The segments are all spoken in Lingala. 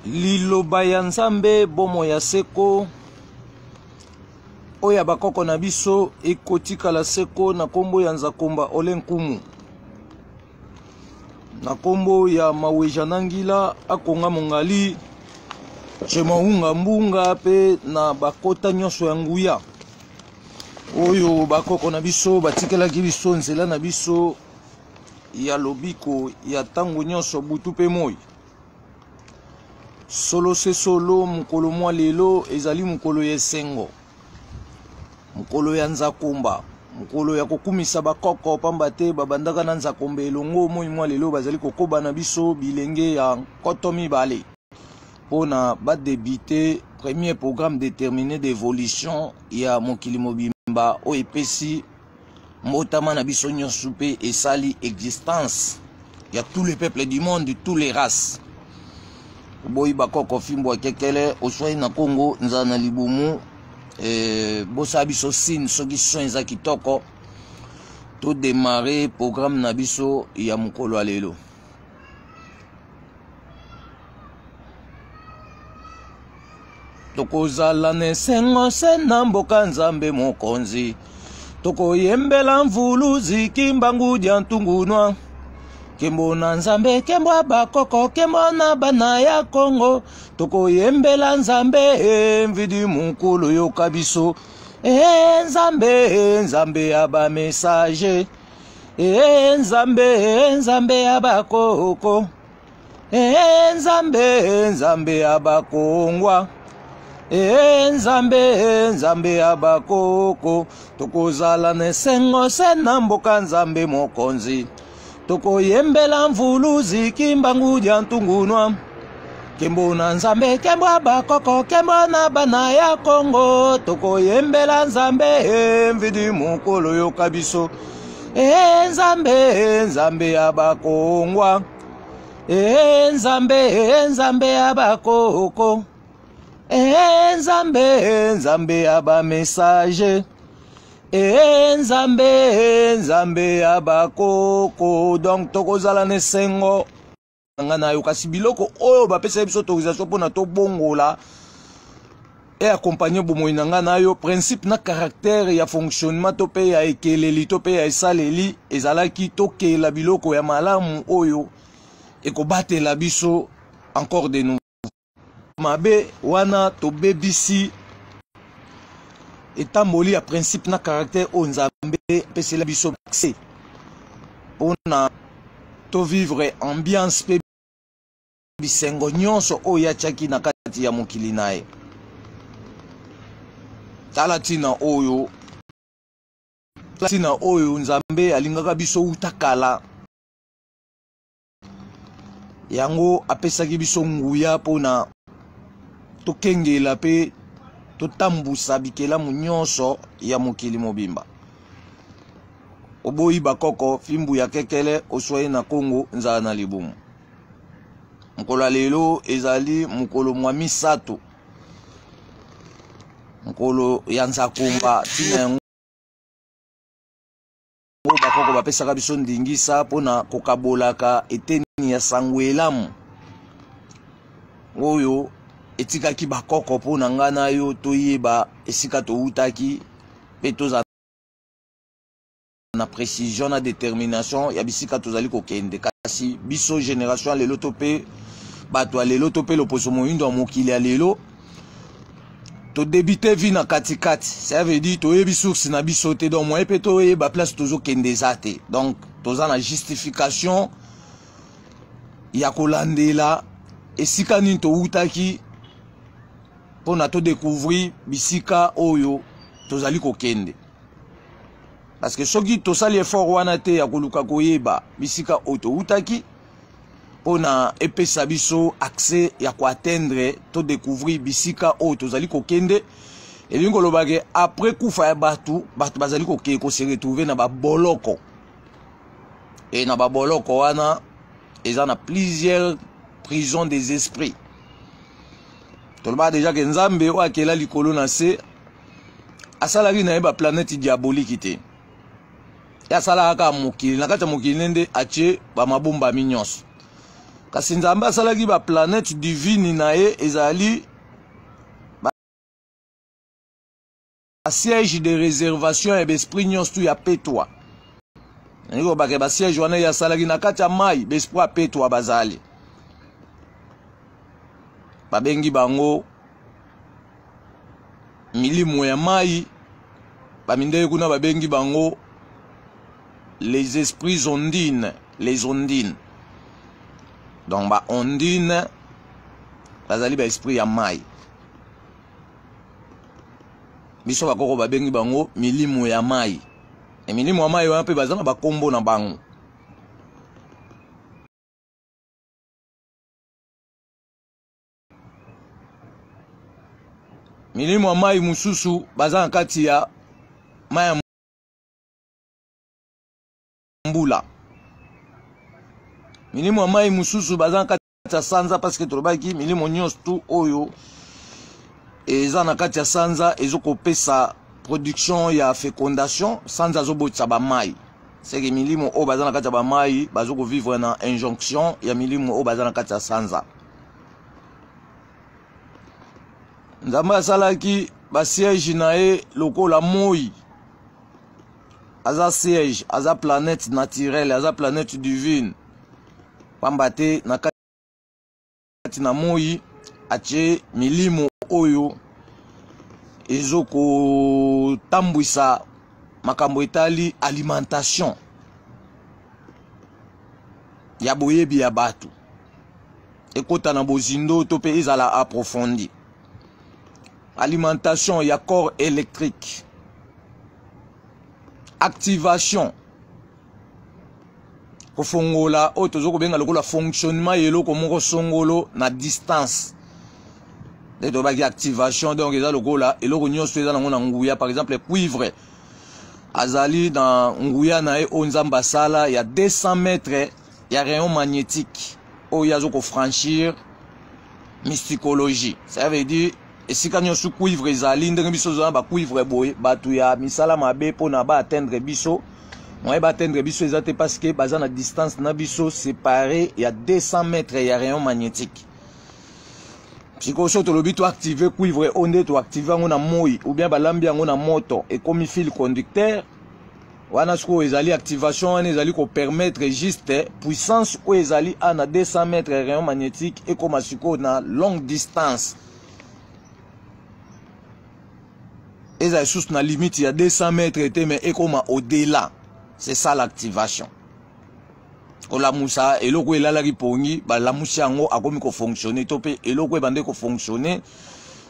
Liloba ya Nzambe bomo ya seko oya bakoko na biso ekotikala seko na kombo ya Nzakomba Olenkumu na kombo ya Maweja Nangila akonga mongali Chemaunga mbunga pe na bakota nyonso ya nguya oyo bakoko na biso batikelaki biso nzela na biso ya lobiko ya tango nyonso butu pe moi solo se solo mukolo mwa lelo ezali mukolo ya esengo mukolo ya Nzakomba mukolo ya kokumisa bakoko pamba te babandaka na Nzakomba elongo moi mwa lelo bazali kokoba na biso bilenge ya nkoto mibale pona ba débuter premier programme déterminé d'évolution ya mokili mobimba o epesi mbotama na biso nyonso pe esali existence ya tous les peuples du monde, de tous les races. Boyi bakoko fimbo akekele oswai na Congo nzana libumu bosa biso sin soki so eza kitoko to démarrer programme na biso ya mukolo alelo. Tokozala nesengo sena mboka Nzambe mokonzi toko yembela mvuluzi kimbangu dia ntungunwa kembo na Nzambe kembo bakoko kembo na bana ya Kongo toko yembela Nzambe mvidi mukulu yoka biso Nzambe Nzambe ya ba message Nzambe ya bakoko Nzambe ya bakongwa Nzambe ya bakoko tokozala nesengo sena mboka Nzambe mokonzi toko yembela mvuluzi kimbangu dia ntungunwa kembo na Nzambe kembo bakoko kembo na bana ya Kongo toko yembela Nzambe mvidi mukolo yoka biso Nzambe ya bakongwa Nzambe ya bakoko Nzambe ya ba message Nzambe ya bakoko donc tokozala nesengo ngana yo kasi biloko oyo bapesa biso autorisation pona to bongola et accompagner bomoi ngana yo principe na caractère ya fonctionnement to pe ya ekeleli to pe ya esaleli ezalaki to ke la biloko ya malamu oyo ekobatela biso encore de nouveau mabe wana to bebisi etamboli ya principe na caractère o Nzambe pesela biso accès pona to vivre ambiance pe bisengo nyonso o ya chaki na kati ya mokili nae talatina oyo Nzambe alingaka biso utakala yango apesaki biso nguya pona tokengela pe totambusa bikelamu nyonso ya mokili mobimba oboyi bakoko fimbu ya kekele oswaye na Congo nzala na libumu mukolo lelo ezali mukolo mwa misato mukolo ya Nzakomba tina yango bakoko bapesaka biso ndingisa pona kokabolaka eteni ya sango elamu oyo etikaki bakoko pona ngana yo toyeba esika toutaki pe toza na précision na détermination ya bisika tozali kokende kasi biso génération lelo to pe bato lelo to pe loposo moyindo mokili ya lelo to débiter vie na katikati ça veut dire toyebi source na biso te donc moi pe toyeba place tozo kende zate donc toza na justification ya kolandela esika nini toutaki pona to découvrir bisika oyo tozali kokende parce que soki tosali effort wana te ya koluka koyeba bisika oyo toutaki pona epesa biso accès ya ko atteindre to découvrir bisika oyo tozali kokende elingi kolobake après kufa ya bato bazali kokende ko se retrouver na baboloko et na baboloko wana eza na plusieurs prisons des esprits. Tolba déjà que Nzambe o akela likolo na se asalaki na ba planète diabolique te. Ya sala ka mokili na kata mokili nde atie ba mabomba minyonso. kasi nzambe asalaki ba planète divine na ye ezali ba siège de réservation et besprit nyonso ya petwa niko bake ba siège wana ya salaki na kati ya mai besprit ya petwa bazali babengi bango milimo ya mai bamindeye kuna babengi bango les esprits ondines, les ondines. Donc ba ondine bazali ba esprit ya mai biso bakoko babengi bango milimo ya mai e milimo ya mai wana mpe bazana bakombo na bango milimo ya mai mususu baza na kati ya mai ya mbula milimo ya mai mususu baza na kati ya sanza parce que tolobaki milimo nyonso tu oyo eza na kati ya sanza ezokopesa production ya fécondation sanza azobotisa bamai seke milimo oyo baza na kati ya bamai bazokovivre na injonction ya milimo oyo baza na kati ya sanza nzambe asalaki basiège na ye lokola moi aza siège aza planète naturelle aza planète divine pamba te na kati na moi atie milimo oyo ezokotambwisa makambo etali alimentation ya boyebi ya bato ekota na bozindo to mpe ezala approfondi alimentation ya corps électrique activation kofongola oyo tozokobenga lokola fonctionnement ya eloko moko songolo na distance nde tobaki activation donc eza lokola eloko nyonso eza nango na nguya par exemple cuivre azali na nguya na ye oyo nzambe asala ya 200 mètres ya rayon magnétique oyo azokofranchir mysticologie ça veut dire esika nyonso cuivre ezali ndenge biso ozala bacuivre boye bato ya misala mabe mpona baatteindre biso moye baatteindre biso eza te parce que baza na distance na biso séparé ya 200 mètres ya rayon magnétique sikoso tolobi toactive cuivre oyo nde toactive yango na moi ou bien balambi yango na moto ekomi fil conducteur wana sikoyo ezali activation wana ezali kopermettre juste puissance oyo ezali na 200 mètres ya rayon magnétique ekoma sikoyo na longue distance eza lisusu na limite ya 200 mètres te mais ekoma au-delà. C'est ça l'activation. Olamusa eloko elalaki pongi balamusi yango akomi ko fonctionner to pe eloko ebande ko fonctionner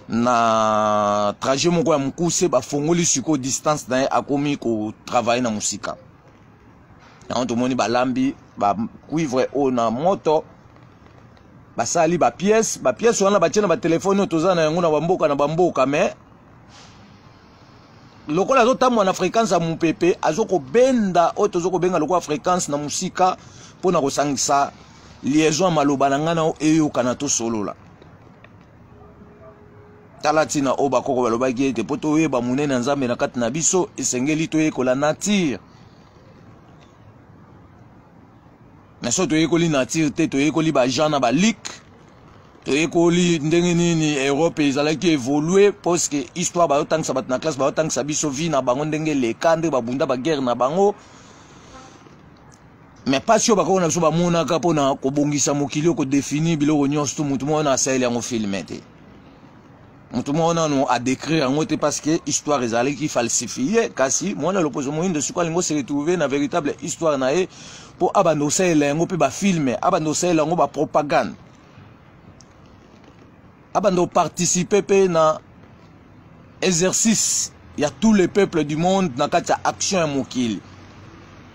na trajet moko ya mukuse bafongoli siko distance na akomi ko travailler na musika. Na to moni balambi ba cuivre o na moto basali ba pièce wana batiena ba téléphone tozana yango na bamboka mais lokola azotamwa na fréquence ya mupepe azoko benda oyo tozoko benga lokola fréquence na musika mpona kosangisa liaison maloba na ngana eyokana to solola tala tina oyo bakoko balobaki ete mpo toyeba monene ya nzambe na kati na biso esengeli toyekola nature mais so toyekoli nature te toyekoli bajean na balike toyekoli ndenge nini Europe ezalaki évoluer parce que histoire bayotangisa bato na classe bayotangisa biso vie na bango ndenge leka nde babunda baguerre na bango mais pasi oyo bakoko na biso bamonaka mpona kobongisa mokili oyo kodefini biloko nyonso to motu moko wana asaleli yango filme te motu moko nano adécrire yango te parce que histoire ezalaki falsifie kasi mwana loposo moyindo siko alingo se retrouver na véritable histoire na ye mpo abanda osalela yango mpe bafilme abanda osalela yango bapropagande abando participer pe na exercice ya tous les peuples du monde na kati ya action ya mokili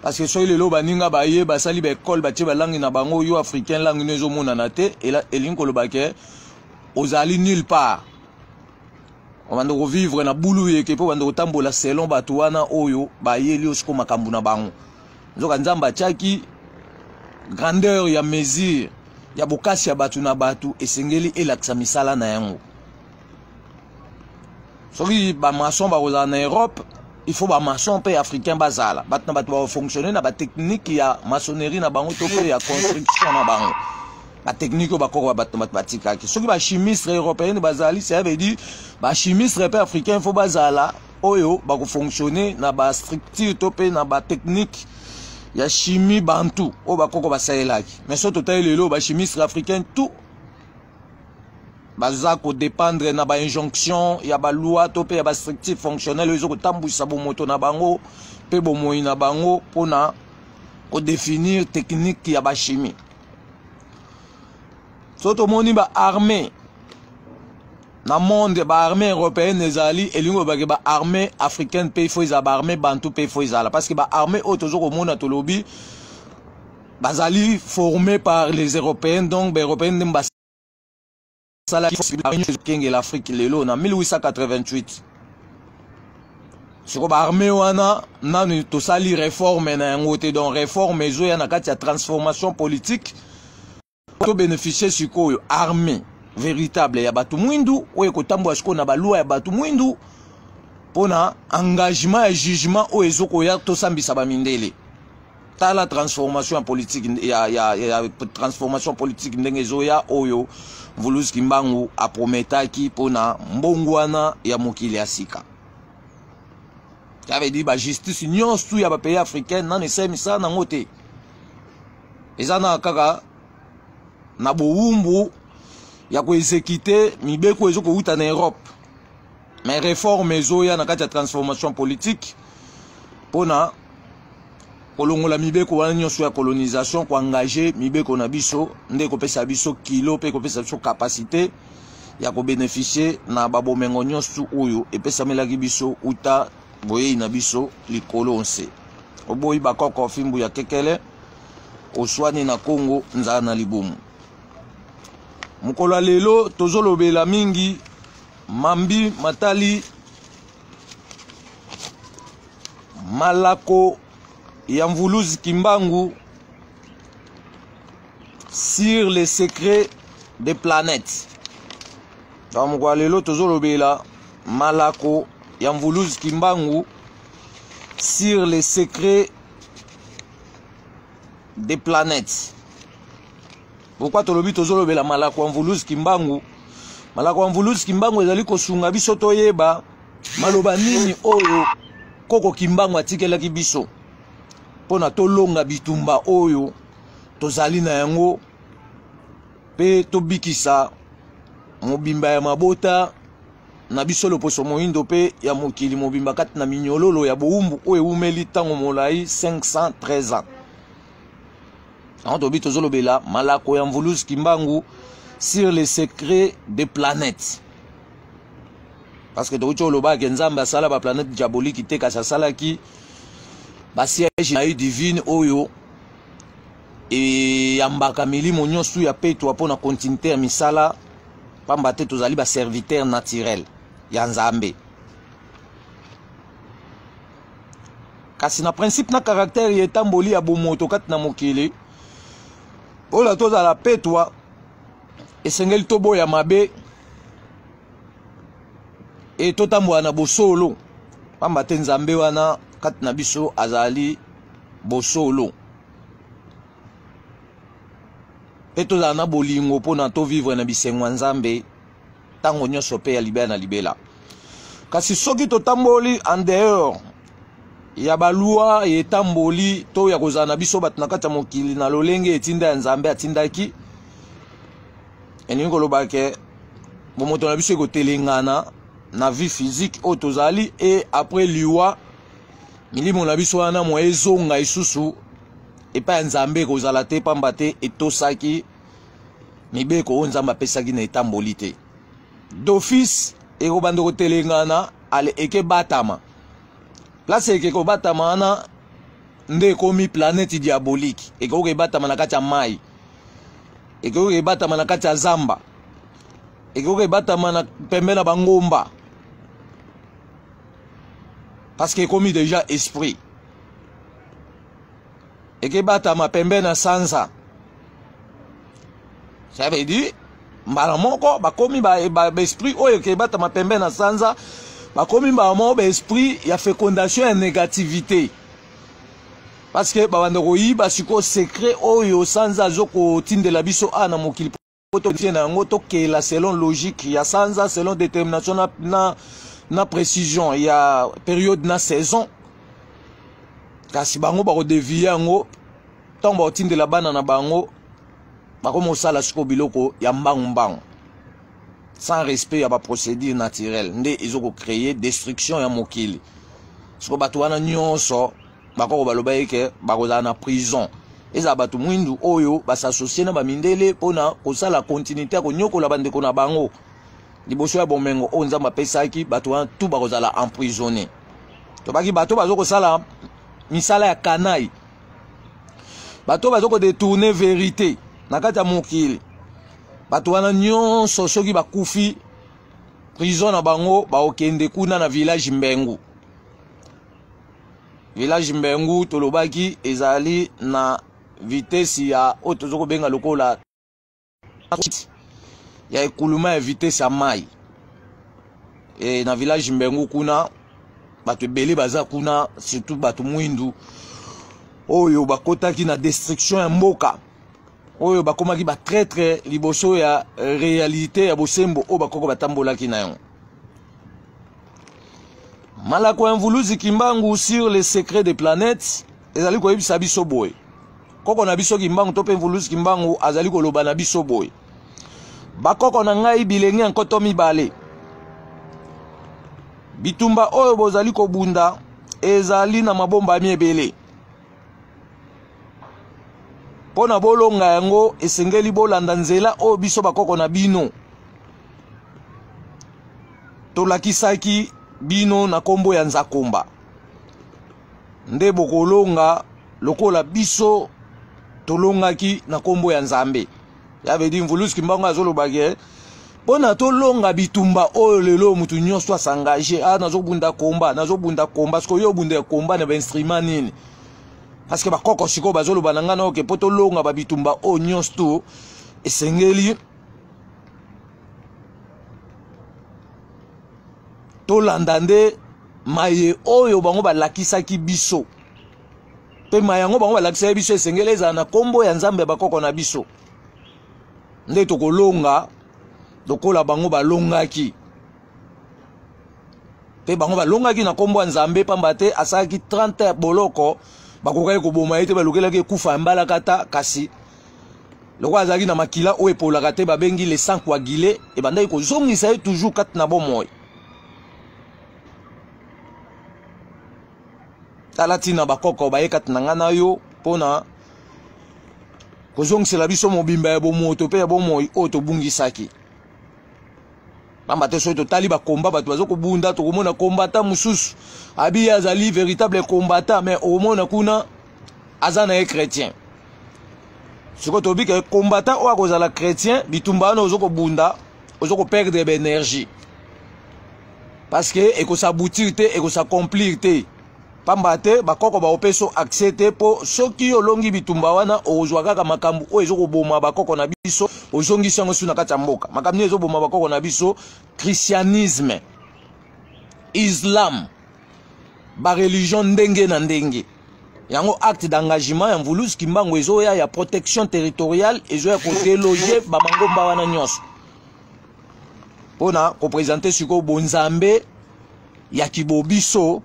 parce que soki lelo baninga baye basali baekole batie balangi na bango yo africain langue no ezomonana te elingi koloba ke ozali nulle part obanda kovivre na bulu yeke mpo banda kotambola selon bato wana oyo bayeli yo siko makambo na bango nzoka nzambe atiaki grandeur ya mesure ya bokasi ya batu na batu esengeli elakisa misala na yango soki bamaçon bakozala na Europe il faut bamaçon mpe africain bazala bato na bato bafonctionner na batechnique ya maçonnerie na bango to mpe ya construction na bango la technique bakoko batika ki soki ba chimiste européen bazali ça veut dire ba chimiste africain faut bazala oyo ba ko fonctionner na ba structure topé na ba technique ya chimie bantu o bakoko basalelaki mais so total lelo ba chimiste africain tout baza ko dépendre na ba injonction ya ba loi topé ya ba structure fonctionnelle ezo ko tambwisa bo moto na bango pe bo moyi na bango pona ko définir technique ya ba chimie. Soto moni ba armée na monde ba armée européenne ezali elingo ba armée africaine pe fo za ba armée bantu pe fo za parce que ba armée auto zo ko mona to lobi bazali formé par les européens donc ba européens ndemba sala ki l'Afrique lelo na 1888 siko ba armée wana nanu to sali réforme na ngote donc réforme ezo ya na kati ya transformation politique to bénéficier siko armée véritable ya batu mwindu oyo kotambwa siko na balua ya batu mwindu pona engagement et jugement o ezoko ya to sambisa ba mindele ta la transformation politique ya transformation politique ndenge zoya oyo Vulus Kimbangu aprometaki pona mbongwana ya mokili asika. Ça veut dire ba justice nyonso ya ba pays africain na nesemisa na ngote ezana kaka na boumbu ya ko exécuter mibeko ezoko uta na Europe mais réforme ezoya na kati ya transformation politique pona kolongola mibeko wana nyonso ya colonisation ko engager mibeko na biso nde ko pesa biso kilo pe ko pesa biso capacité ya ko bénéficier na babomengo nyonso oyo epesa melaki biso uta boye na biso likolo onse oboyi bakoko fimbu ya kekele oswani na Congo nzana na libumu mukolo lelo tozolobela mingi mambi matali malako ya Vulus Kimbangu sur les secrets des planètes. Donc mukolo lelo tozolobela malako ya Vulus Kimbangu sur les secrets des planètes. Pourquoi tolobi tozolobela malako ya Vulus Kimbangu? Malako ya Vulus Kimbangu ezali kosunga biso toyeba maloba nini oyo koko Kimbangu atikelaki biso pona tolonga bitumba oyo tozali na yango pe tobikisa mobimba ya mabota na biso loposo moindo pe ya mokili mobimba kati na minyololo ya boumbu oyo umeli tango molai 513 ans. Tobi tozolobela malako ya Vulus Kimbangu sur les secrets des planètes. Parce que toki oloba ke nzambe asala ba planète diabolique te ka sala ki ba siège na divine oyo et yambaka milimo nyonso ya petwa pona continuité ya misala pamba te tozali ba serviteur naturel ya nzambe. Kasi na principe na caractère yetamboli ya bomoto kati na mokili ola tozala petwa esengeli toboya mabe et totambwa na bosolo pamba te nzambe wana kati na biso azali bosolo pe tozala na bolingo mpona to vivre na bisengo ya nzambe ntango nyonso pe ya libela na libela. Kasi soki totamboli en dehors ya balua etamboli to ya kozala na biso bato na kati ya mokili na lolenge etinda ya nzambe atindaki eningi koloba ke bomoto na biso ekotelengana na vie physique oyo tozali et après liwa milimo na biso wana mo ezonga isusu epa ya nzambe ekozala te pamba te etosaki mibeko oyo nzambe apesaki na etamboli te d'office ekobanda kotelengana ale ekebatama place ekekobatama wana nde ekomi planète diabolique ekoki ebatama na kati ya mai ekoki ebatama na kati ya zamba ekoki ebatama na pembe na bangomba parce que ekomi déjà esprit ekebatama pembe na sanza. Ça veut dire mbala moko bakomi ba esprit oyo ekebatama pembe na sanza bakomi mbala moko ba esprit ya fécondation ya négativité parce que babanda koyiba siko secret oyo sanza azoko tindela biso ana mokili poto tiena yango tokela selon logique ya sanza selon détermination na précision ya période na saison kasi bango bako dévier yango tant ba tindela bana na bango bako mosala siko biloko ya mbangu sans respect ya ba procédure naturelle nde ezoko créer destruction ya mokili siko bato wana nyonso bako baloba eke bakozala na prison eza bato mwindu oyo basassocie na bamindele pona kosala continuité ya konyokola bandeko na bango liboso ya bomengo oyo nzambe apesaki bato wana tu bakozala emprisonné tobaki bato bazokosala misala ya kanai bato bazoko détourner vérité na kati ya mokili bato wana nyonso soki bakufi prison na bango baokende kuna na village Mbengu. Village Mbengu tolobaki ezali na vitesse ya otozoko benga lokola ya ekuluma ya vitesse ya mai. E na village Mbengu kuna bato ebele baza kuna surtout bato mwindu oyo bakotaki na destruction ya mboka oyo bakomaki ba traître liboso ya réalité ya bosembo oyo bakoko batambolaki na yango. Malako Mvuluzi Kimbangu sur les secrets des planètes ezali koyebisa biso boye koko na biso Kimbangu to pe Mvuluzi Kimbangu azali koloba na biso boye bakoko na ngai bilenge nkoto mibale bitumba oyo bozali kobunda ezali na mabomba miebele pona bolonga yango esengeli bolanda nzela oyo biso bakoko na bino tolakisaki bino na kombo ya Nzakomba nde bokolonga lokola biso tolongaki na kombo ya Nzambe ya vedi Mvuluzi Kimbangu azolobake pona tolonga bitumba oyo lelo mutu nyonso s'engager nazobunda komba siko yo bunda komba na ba instrument nini parce que bakoko siko bazoloba na ngana oke poto longa ba bitumba oyo nyonso to esengeli tolanda nde maye oyo bango balakisaki biso pe mayango bango balakisaki biso esengeli ezala na kombo ya Nzambe bakoko na biso nde tokolonga lokola bango balongaki pe bango balongaki na kombo ya Nzambe pamba te asalaki 30 ya boloko bakokaki koboma ete balokelaki ekufa mbala kata kasi lokola azalaki na makila oyo epolaka te babengi le sang coagulé ebandaki kozongisa ye toujours kati na bomoi tala tina bakoko baye kati na ngana yo pona kozongisela biso mobimba ya bomoto pe ya bomoi oyo tobungisaki pamba te soki totali bakomba bato bazokobunda tokomona combattant mosusu abi azali véritable combattant mais omona kuna aza na ye chrétien siko tobika combattant oyo akozala chrétien bitumba wana ozokobunda ozokoperdre baénergie parce que ekosaboutir te ekosakomplir te pamba te bakoko baopeso accès te po soki olongi bitumba wana ozwa kaka makambo oyo ezokoboma bakoko na biso ozongisi yango suna kati ya mboka makambo ezoboma bakoko na biso christianisme islam ba religion ndenge na ndenge yango acte d'engagement ya Mvuluzi Kimbangu ezoya ya protection territoriale ezoya koteloger bamangomba wana nyonso pona kopresente siko bonzambe ya kibobiso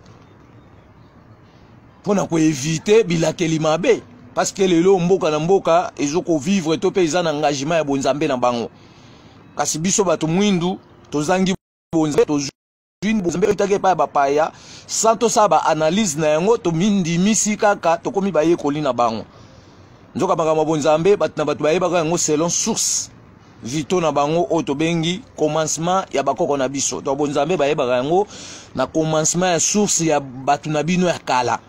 pona ko éviter bilakeli mabe parce que lelo mboka na mboka ezoko vivre to pe ezana engagement ya bonzambe na bango kasi biso bato mwindu tozangi bonzambe tozwini bonzambe itake pa bapaya santo saba analyse na yango to mindi misi kaka to komi baye koli na bango nzoka banga bonzambe bato na bato baye baka yango selon source vito na bango o to bengi commencement ya bakoko na biso to bonzambe baye baka yango na commencement ya source ya bato na bino ya kala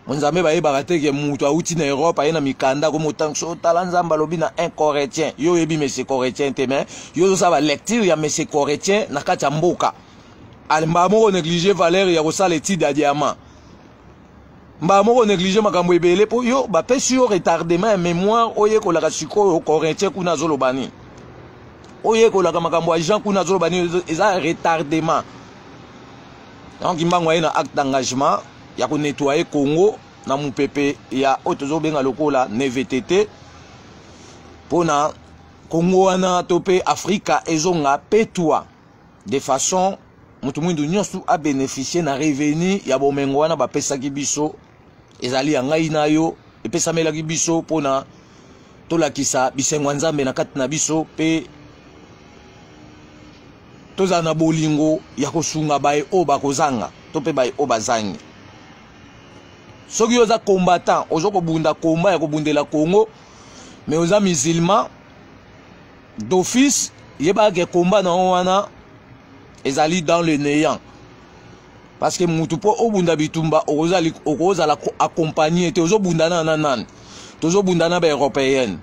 Nzambe bayebaka te ke mutu auti na Europe ayena mikanda ko motanso tala Nzamba lobi na un chrétien yo yebi monsieur chrétien te mais yo zo saba lecture ya monsieur chrétien na kati ya mboka alimba moko négliger valeur ya kosala étude ya diamant mba moko négliger makambo ebele po yo ba pesi yo retardement ya mémoire oye kolaka sikoyo chrétien kuna zolobani oye kolaka makambo ya Jean kuna zolobani eza retardement donc Kimbangu ayena acte d'engagement ya ko nettoyer Congo na mupepe ya otozo benga lokola NVTT pona Congo wana tope Afrika ezonga petwa de façon mutu mwindu nyonso a bénéficier na revenu ya bomengo wana bapesaki biso ezali ya ngai na yo epesamelaki biso pona tolakisa bisengo nzambe na kati na biso pe toza na bolingo ya kosunga bae o bakozanga to pe bae o bazangi soki oza combattant ozo kobunda komba ya kobundela Congo mais oza musulman d'office yeba ke combat na wana ezali dans le néant parce que mutu po obunda bitumba okozala accompagner te ozo bundana na nan tozo bundana ba européenne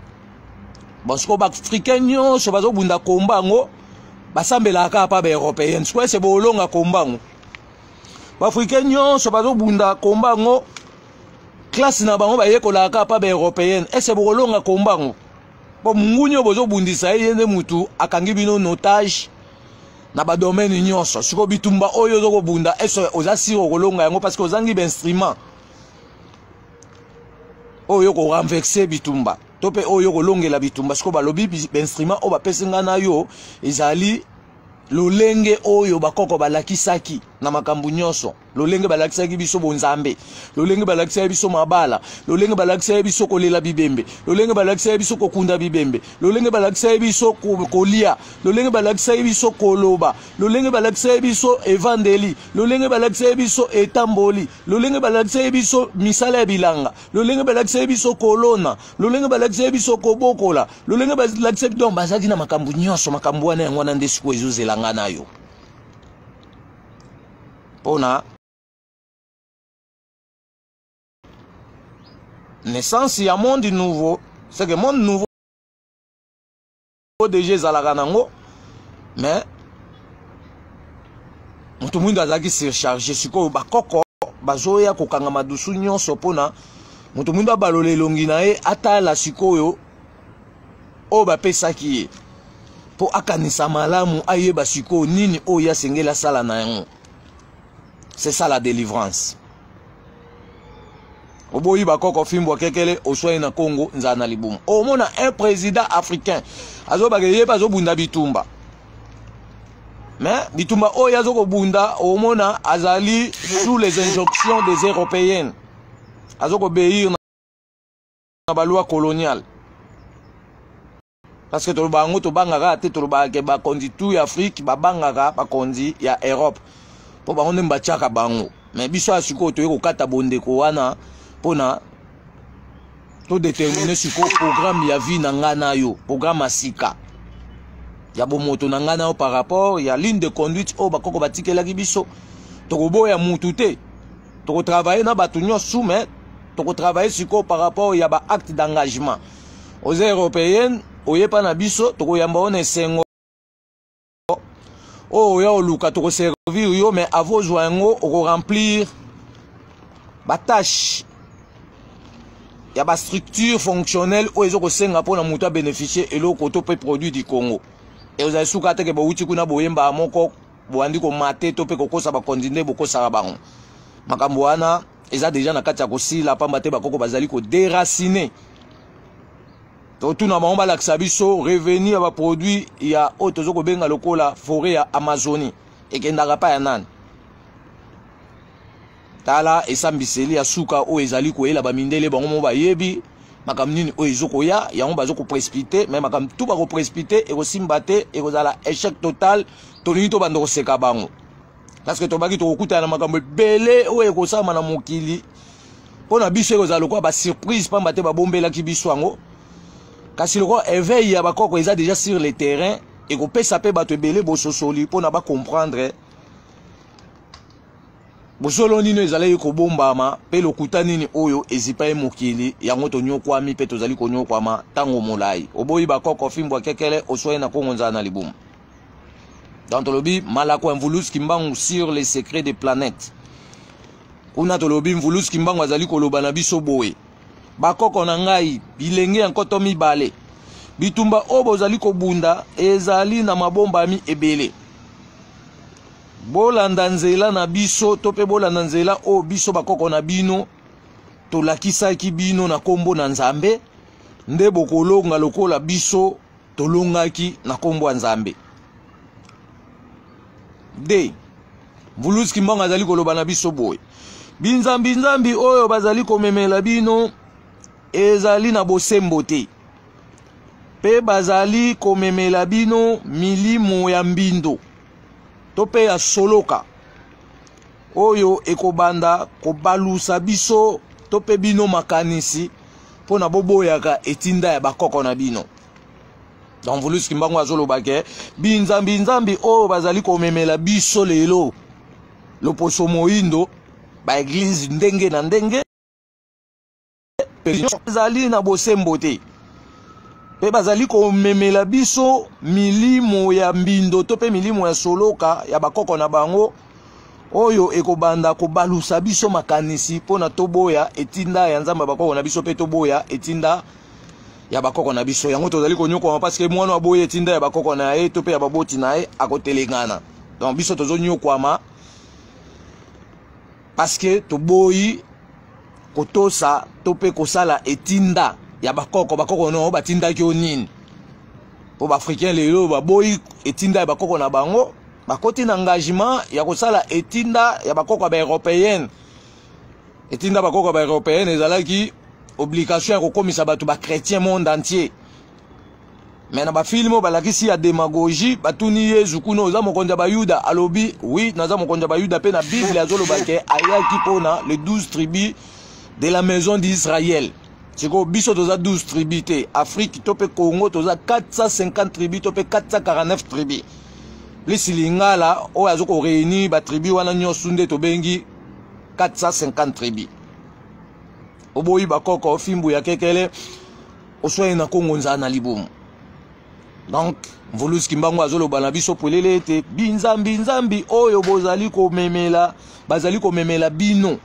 bon siko ba africain nyonso bazo bunda komba ngo basambelaka pa ba européenne siko c'est bolonga komba ngo ba africain nyonso bazo bunda komba ngo classe na bango ba yekolaka pa ba européenne c'est bolonga komba ngo bon mungunyo bozo bundisa yende mutu akangi bino notage na ba domaine nyonso siko bitumba oyo zo kobunda oza siro kolonga yango parce que ozangi ba instrument oyo ko renverser bitumba tope oyo kolongela bitumba siko balobi ba instrument o ba pesinga na yo ezali lolenge oyo bakoko balakisaki na makambu nyonso lolenge balakisaki biso bonzambe lolenge balakisaki biso mabala lolenge balakisaki biso kolela bibembe lolenge balakisaki biso kokunda bibembe lolenge balakisaki biso kolia lolenge balakisaki biso koloba lolenge balakisaki biso evangeli lolenge balakisaki biso etamboli lolenge balakisaki biso misala ya bilanga lolenge balakisaki biso kolona lolenge balakisaki biso kobokola lolenge balakisaki donc bazaki na makambu nyonso makambu wana yango wana nde siko ezozelanga na yo pona naissance ya monde nouveau c'est que monde nouveau déjà ezalaka nango mais mutu mwindu azalaki surchargé sikoyo bakoko bazoya kokanga madusu nyonso pona mutu mwindu abalola elongi na ye atala sikoyo oyo bapesaki ye po akanisa malamu ayeba sikoyo nini oyo asengeli asala na yango. C'est ça la délivrance. Oboyi bakoko fimbo kekele oswai na Congo nzana libumu. Omona un président africain azo bageye bazo bunda bitumba. Mais bitumba oyo azo ko bunda omona azali sous les injonctions des européennes. Azo ko obéir na ba loi coloniale. Parce que to bango to bangaka te to ba ke ba kondi tout Afrique ba bangaka ba kondi ya Europe. Po bango nemba chaka bango mais biso asiko to yeko kata bondeko wana pona to déterminer siko programme ya vie na ngana yo programme asika ya bomoto na ngana yo par rapport ya ligne de conduite o bakoko batikela ki biso to koboya mutu te to ko travailler na batu nyonso mais to ko travailler siko par rapport ya ba acte d'engagement aux européennes oyepa na biso to ko yamba ona esengo oh ya oluka to ko servir yo mais avo joango o remplir ba tâche ya ba structure fonctionnelle o ezo ko senga pona mutu a bénéficier eloko to pe produit du Congo et vous avez souka te ke bo uti kuna boyemba moko bo andi ko mate to pe ko kosa ba continuer bo kosa bango makambo wana eza déjà na kati ya kosila pamba te bakoko bazali ko déraciner. Tout na bango balakisa biso revenu ya ba produit ya otozo ko benga lokola forêt ya Amazonie ekendaka pa ya nani tala esambiseli ya suka o ezali ko ela ba mindele bango mo bayebi makam nini o ezoko ya yango bazo ko précipiter mais makam tout ba ko précipiter e ko simbate e ko zala échec total to nito bando ko seka bango parce que to baki to okuta na makambo belé o e ko sama na mokili pona biso e ko zala ko ba surprise pamba te ba bombela ki biso yango. Kasi le roi éveille ya bakoko eza déjà sur le terrain et ko pesa pe bato ebele bososoli pona ba comprendre bosolo nino ezali ko bombama pe lokuta nini oyo ezipa e mokili yango to nyokwami pe tozali ko nyokwama tango molai oboyi bakoko fimbo kekele oswai na Congo nzana libumu. Dans tolobi malako mvulus kimbangu sur les secrets des planètes kuna tolobi mvulus kimbangu azali ko loba na biso boye bakoko na ngai bilenge yankoto mibale bitumba obo zali ko bunda ezali na mabomba mi ebele bolanda nzela na biso to pe bolanda nzela o biso bakoko na bino tolakisaki bino na kombo na Nzambe nde bokolonga lokola biso tolongaki na kombo ya Nzambe. De Mvuluzi Kimbangu azali koloba na biso boye binzambi oyo bazali komemela bino ezali na bosembo te pe bazali komemela bino milimo ya mbindo to pe ya soloka oyo ekobanda kobalusa biso to pe bino makanisi pona boboyaka etinda ya bakoko na bino. Donc Mvuluzi Kimbangu azoloba ke binzambi oyo bazali komemela biso lelo loposo moindo ba église ndenge na ndenge bazali na bosembo te pe bazali komemela biso milimo ya mbindo to pe milimo ya soloka ya bakoko na bango oyo ekobanda kobalusa biso makanisi pona toboya etinda ya Nzambe bakoko na biso pe toboya etinda ya bakoko na biso. Yango tozali konyokwa parce que mwana aboye etinda ya bakoko na ye to pe ya baboti na ye akotelengana. Donc biso tozonyokwama parce que toboyi kotosa to pe kosala etinda ya bakoko no batinda ki onini po ba africain lelo baboyi etinda ya bakoko na bango bakoti na engagement ya kosala etinda ya bakoko ba européenne. Etinda bakoko ba européenne ezalaki obligation ya kokomisa bato ba chrétien monde entier. Mais na ba filmo balakisi ya démagogie batuni Yesu kuno za mokonza ba Yuda alobi oui naza mokonza ba Yuda pe na Bible azoloba ke ayaki pona les 12 tribus de la maison d'Israël. Siko biso toza 12 tribus te Afrique to pe Congo toza 450 tribus to pe 449 tribus. Plus lingala o azoko réunir ba tribu wana nyoso nde to bengi 450 tribus. Oboyi bakoko fimbu ya kekele osoye na Kongo nzana libumu. Donc Mvuluzi Kimbangu azoloba na biso polele ete binzambi oyo bozali komemela bazali komemela bino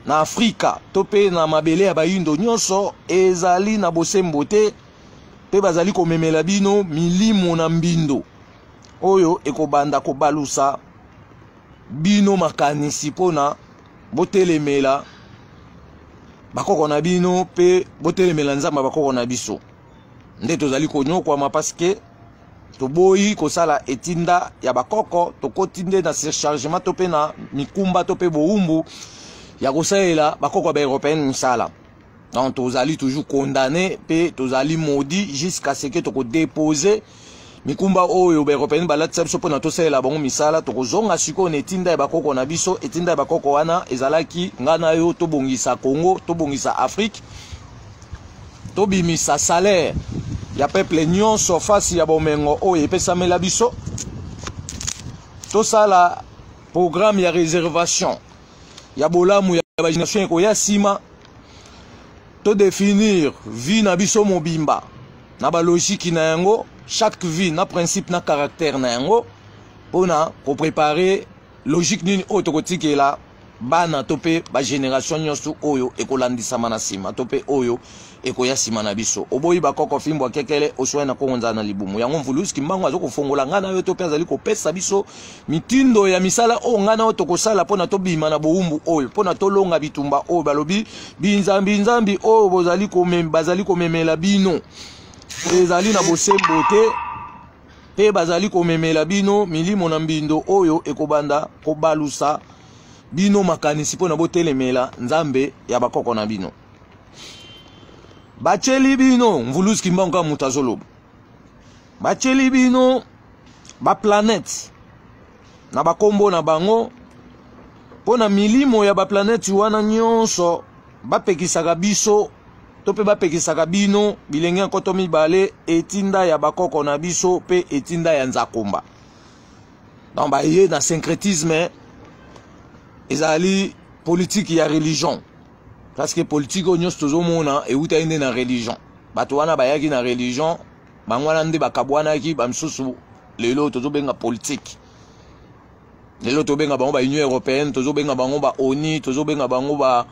na Afrika to pe na mabele ya bayindo nyonso ezali na bosembo te pe bazali komemela bino milimo na mbindo oyo ekobanda kobalusa bino makanisi pona botelemela bakoko na bino pe botelemela Nzambe bakoko na biso. Nde tozali konyokwama parce que toboyi kosala etinda ya bakoko tokotinde na surchargement to pe na mikumba to pe boumbu ya kosalela bakoko ba européenne misala. Donc tozali toujours condamné pe tozali maudit jusqu'à ce que toko déposer mikumba oyo ba européenne balatsa biso pona tosalela bango misala tokozonga siko na etinda ya bakoko na biso. Etinda ya bakoko wana ezalaki ngana yo tobongisa Congo tobongisa Afrique tobimisa salaire ya peuple nyonso fasi ya bomengo oyo epesamela biso tosala programme ya réservation ya bolamu ya bagination ko ya sima to définir vie na biso mobimba na ba logique na yango chaque vie na principe na caractère na yango pona ko préparer logique nini oyo tokotikela bana to pe ba génération nyonso oyo ekolandisa mana sima to pe oyo ekoya sima na biso. Oboyi bakoko fimbo kekele oswe na Kongo nzana libumu. Yango Mvuluzi Kimbangu azoko fongola ngana yo to pe azali kopesa biso mitindo ya misala o ngana o tokosala pona to bima na boumbu oyo pona to longa bitumba oyo balobi binzambi oyo bazali komemela bino ezali na bosembo te pe bazali komemela bino milimo na mbindo oyo ekobanda kobalusa bino makanisi pona botelemela Nzambe ya bakoko na bino. Bacheli bino Mvuluzi Kimbangu ka mutazoloba bacheli bino ba planète na bakombo na bango pona milimo ya ba planète wana nyonso bapekisaka biso to pe bapekisaka bino bilenge nkoto mibale etinda ya bakoko na biso pe etinda ya Nzakomba. Donc ba ye na syncrétisme ezali politique ya religion. Parce que politique o nyos tozomona euta inde na religion. Bato wana bayaki na religion, bangwana nde bakabwana ki bamsusu lelo tozobenga politique. Lelo tobenga bango ba Union européenne, tozobenga bango ba ONU, tozobenga bango ba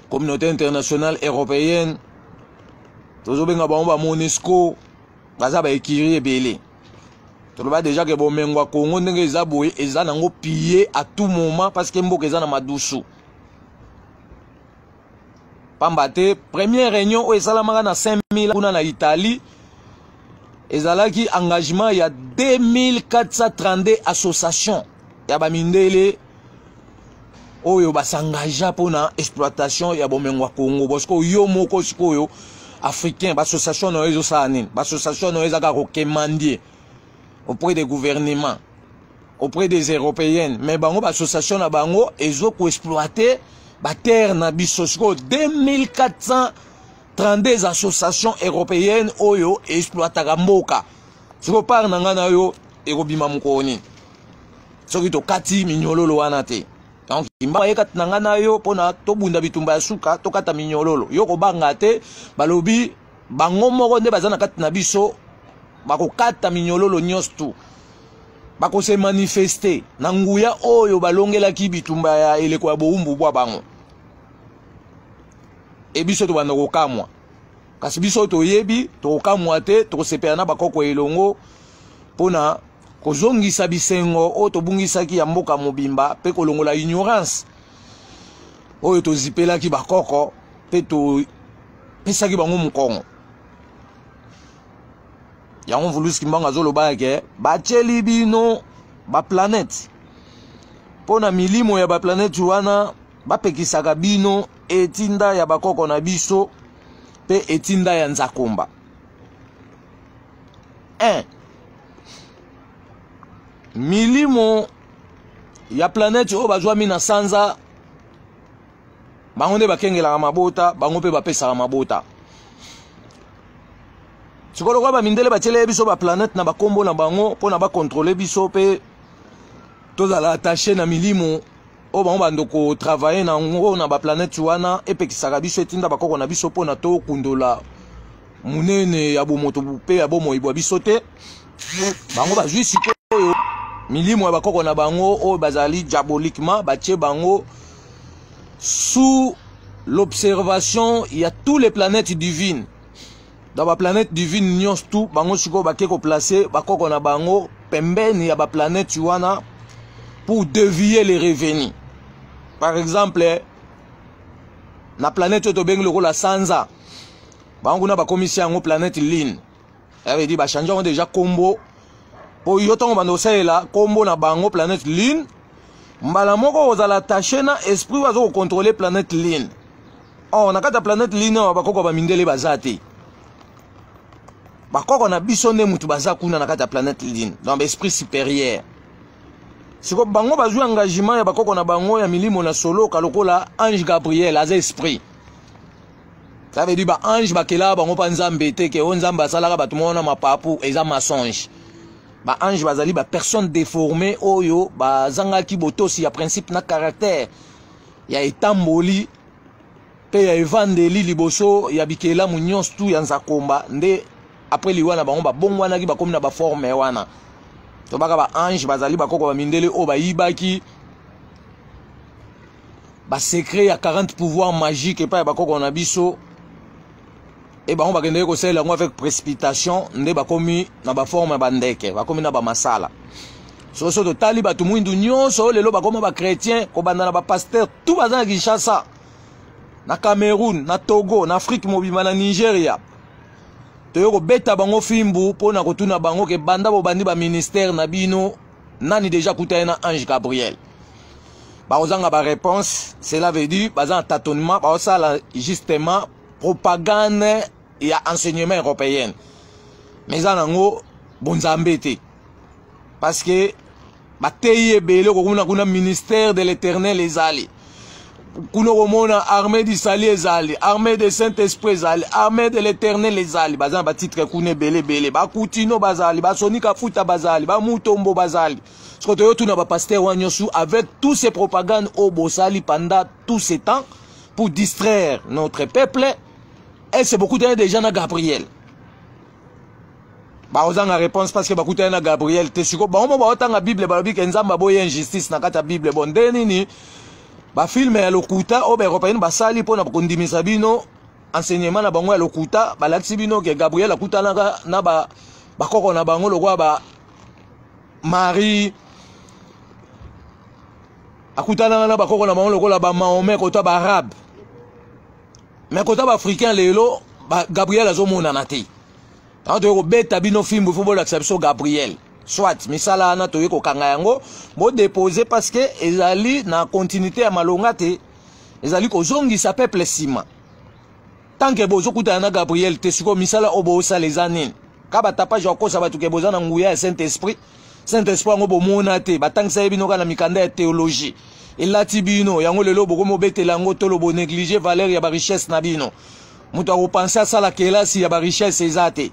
communauté internationale européenne. Tozobenga bango ba MONUSCO, baza ba ekiri ebele. Toloba déjà que bomengwa Congo ndenge eza boye eza nango piller à tout moment parce que mboka eza na madusu. Pambate, première réunion où esalamaka na 5000 kuna na Italie. Ezalaki engagement il y a 2432 associations. Ya ba mindele oyo basangagea pona exploitation ya bomengwa Congo parce que yo moko sikoyo africain ba association no ezo sanine, ba association no ezaka ko kemandier auprès des gouvernements, auprès des européennes, mais bango ba association na bango ezo ko exploiter ba terre na biso siko 2432 associations européennes oyo exploitaka mboka. Siko par nanga yo ekobima mukoni. Soki to kati minyololo wana te. Donc imba yekat nanga na yo pona to bunda bitumba ya suka to kata minyololo. Yo ko banga te balobi bango moko nde bazana kati na biso bako kata minyololo nyos tu. Bako se manifester na nguya oyo balongela ki bitumba ya eleko ya boumbu bwa bango. E biso to banda ko kamwa. Kasi biso to yebi to kamwa te to sepena bakoko elongo pona kozongisa bisengo o tobungisaki ya mboka mobimba pe kolongola ignorance oyo tozipelaki bakoko pe to pesaki bango mukongo yango vuluski mbanga zoloba ke bacheli bino ba planète pona milimo ya ba planète wana bapekisaka bino etinda ya bakoko na biso pe etinda ya nzakomba. 1 milimo ya planète o bazwa mina sanza bango nde bakengela mabota bango pe bapesa mabota sikolo kwa ba mindele batele biso ba planète na bakombo na bango pona ba contrôler biso pe tozala attaché na milimo o bango bandoko travailler na ngo na ba planète wana epekisaka biso etinda bakoko na biso pona to kundola munene ya bomoto pe ya bomo ibwa biso te bango bazwi sikoyo milimo ya bakoko na bango o bazali diaboliquement batie bango sous l'observation il y a tous les planètes divines dans la planète divine nyons tout bango siko bakeko placer bakoko na bango pembeni ya ba planète wana pour dévier les revenus. Par exemple na planète to bengi lokola Sanza bango na ba commission ngo planète Lune ça veut dire ba changer déjà combo po yotongo bando saela kombo na bango planète Lune mbala moko ozala attaché na esprit wazo contrôler planète Lune. Oh na kata planète Lune bakoko ba mindele bazate bakoko na biso nde mutu baza kuna na kata planète Lune dans l'esprit supérieur. Siko bango bazwi engagement ya bakoko na bango ya milimo na solo kalokola Ange Gabriel aza esprit. Ça veut dire ba ange bakela bango pa nzambe te ke onzamba salaka batumona mapapu eza mensonge. Ba ange bazali ba personne déformée oyo ba zangaki botosi ya principe na caractère ya etamboli pe ya evandeli liboso ya bikela munyons tu ya nzakomba nde après liwana bango ba bongwana ki ba komi na ba forme wana to baka ba ange bazali bakoko ba mindele o ba yibaki ba secret ya 40 pouvoirs magiques pa ba koko na biso et bango bakende ko sela ngo avec précipitation nde bakomi na ba forme ba ndeke bakomi na ba masala so to tali batu mwindu nyonso lelo bakoma ba chrétien ko banda na ba pasteur tout bazana Kinshasa na Cameroun na Togo na Afrique mobima na Nigeria to yoko beta bango fimbu pona kotuna bango ke banda bo bandi ba ministère na bino nani déjà kutana na Ange Gabriel ba ozanga ba réponse cela veut dire bazan tâtonnement ba osala justement propagande et enseignement européen mais anango bonzambe te parce que bateye bele ko kuna ministère de l'Éternel ezali kuno komona armée du salut ezali armée de Saint-Esprit ezali armée de l'Éternel ezali bazan ba titre kune bele ba kutino bazali ba sonika futa bazali ba mutombo bazali ce que tu n'as pas pasteur wanyosu avec tous ces propagandes au bosali pendant tous ces temps pour distraire notre peuple. Et c'est beaucoup de gens à Gabriel. Bah on a la réponse parce que beaucoup de gens à Gabriel. T'es sûr? Bah on va autant la Bible, bah bien qu'un zamba boy injustice na kata Bible bon denini. Bah film à l'okuta au européen bah sali pour na kondimi sabino enseignement na bango à l'okuta bah l'axibino que Gabriel akuta na ba koko na bango le roi bah Marie akutana na bakoko na bango lokola ba Mahomet kota ba arabe mais kota ba africain lelo ba Gabriel azomona na te tant to beta bino film football acception Gabriel soit misala na to yeko kanga yango mo déposer parce que ezali na continuité ya malonga te ezali ko zongisa peuple sima tant que bozo kuta na Gabriel te siko misala obo sa les années kaba tapage okosa batu ke boza na nguya ya Saint-Esprit ngo bomona te batangisa bino kana mikanda ya théologie elati bino yango lelo boko mobetela ngo tolo bo négliger valeur ya ba richesse na bino mutu akopensa sala kelasi ya ba richesse ezate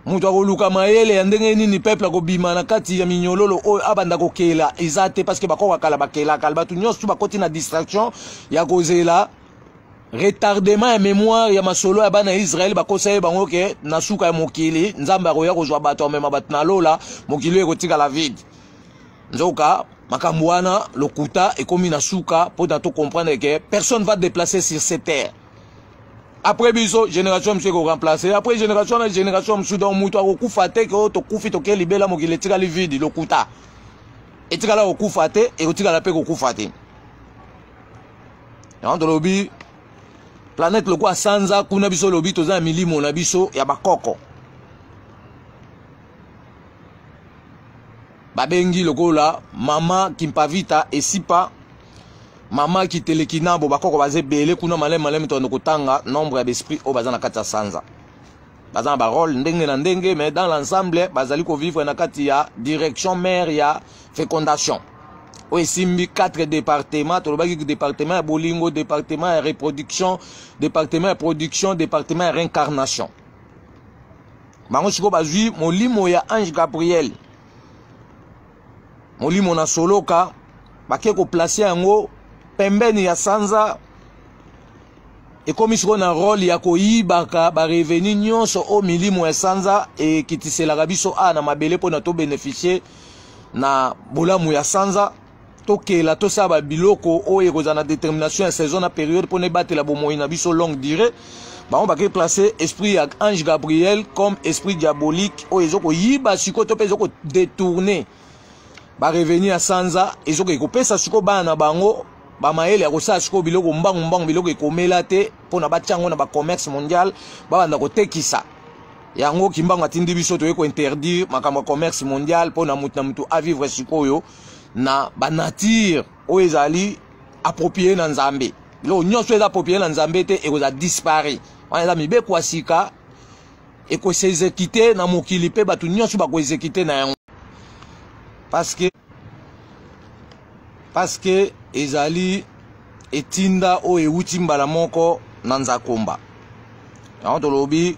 mutu akoluka mayele ya ndenge nini peuple akobima na kati ya minyololo oyo abanda kokela ezate parce que bakoka kala bakela kala batu nyonso bakoti na distraction ya kozela retardement ya mémoire ya masolo ya bana Israël bakosa bango ke na suka ya mokili nzambe akoya kozwa bato amema bato na lola mokili ekotika la vide nzoka makambo wana lokuta ekomi na suka po na to comprendre que personne va déplacer sur cette terre. Après biso génération monsieur ko remplacer après génération na génération monsieur donc mutu akokufa te ke to kufi to ke libela mokili etika li vide lokuta etika la okufa te e otika la pe kokufa te yango lobi planète loko asanza kuna biso lobi toza milimo na biso ya bakoko babengi lokola mama kimpavita esipa mama kitelekinabo bakoko baze bele kuna malem to kotanga nombre ya d'esprit o bazana kati ya sanza bazana ba rôle ndenge na ndenge mais dans l'ensemble bazali ko vivre na kati ya direction mère ya fécondation o esimbi 4 départements to lobaki département ya bolingo département ya reproduction département ya production département ya réincarnation bango siko bazwi molimo ya Ange Gabriel molimo na soloka bake ko placer yango pembeni ya sanza ekomi siko na rôle ya koyibaka ba revenu nyonso o milimo ya sanza e kitiselaka biso na mabele pona to bénéficier na bolamu ya sanza tokela tosaba biloko oyo ekozala na détermination ya saison na période pona ebatela bomoi na biso longue durée bango bake placer esprit ya Ange Gabriel comme esprit diabolique oyo ezokoyiba siko to mpe ezokodétourner ba revenu ya sanza ezokopesa siko bana na bango bamayele akosala siko biloko mbangu biloko ekomela te mpona batiango na bacommerce mondial babanda kotekisa yango kimbango atindi biso toye kointerdire makambo ya commerce mondial mpona mutu na mutu avivre sikoyo na banature oyo ezali approprié na nzambe biloko nyonso eza approprié na nzambe te ekoza disparaît wana eza mibeko ya sika ekoseexécute na mokili mpe bato nyonso bakoexécute na yango parce que ezali etinda o euti mbala moko na nzakomba yango tolobi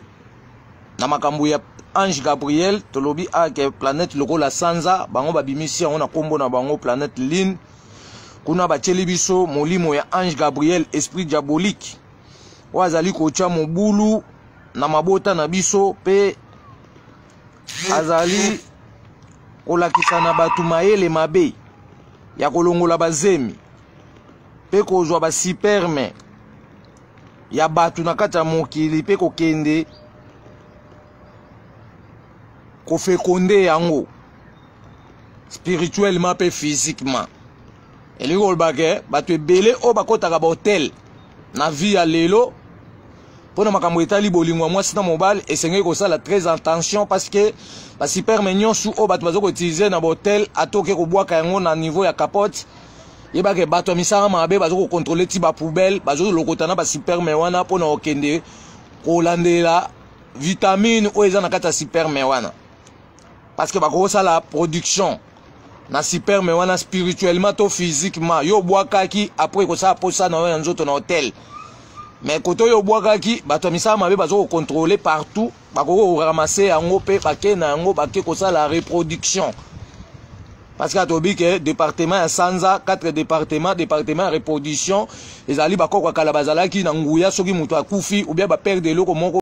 na makambo ya Ange Gabriel tolobi ake planète lokola sanza bango babimisi yango na kombo na bango planète Lune kuna batieli biso molimo ya Ange Gabriel esprit diabolique o azali kotia mobulu na mabota na biso pe azali kolakisa na batu mayele mabe ya kolongola bazemi pe kozwa basiperme ya batu na kati ya mokili pe kokende kofekonde yango spirituellement pe physiquement elingi kolobake bato ebele oyo bakotaka bahotel na vie ya lelo mpona makambo etali bolingo ya mwasi na mobali esengeli kosala très attention parce que basiperme nyonso oyo bato bazokoutilize na bahotel atoke kobwaka yango na niveau ya capote yebake bato ya misala mabe bazokokontrole ti bapoubele bazolokota na basiperme wana mpona kokende kolandela vitamine oyo eza na kati ya siperme wana parce que bakosala production na siperme wana spirituellement to physiquement yo bwakaki après kosala posa na yo ya nzoto na hotel mais koto yo bwakaki bato ya misala mabe bazokokontrole partout bakokoramase yango mpe bake na yango bake kosala reproduction parce que atobi ke département ya sanza 4 département ya reproduction ezali bakoko kala bazalaki na nguya soki mutu akufi ou bien baperde eloko moko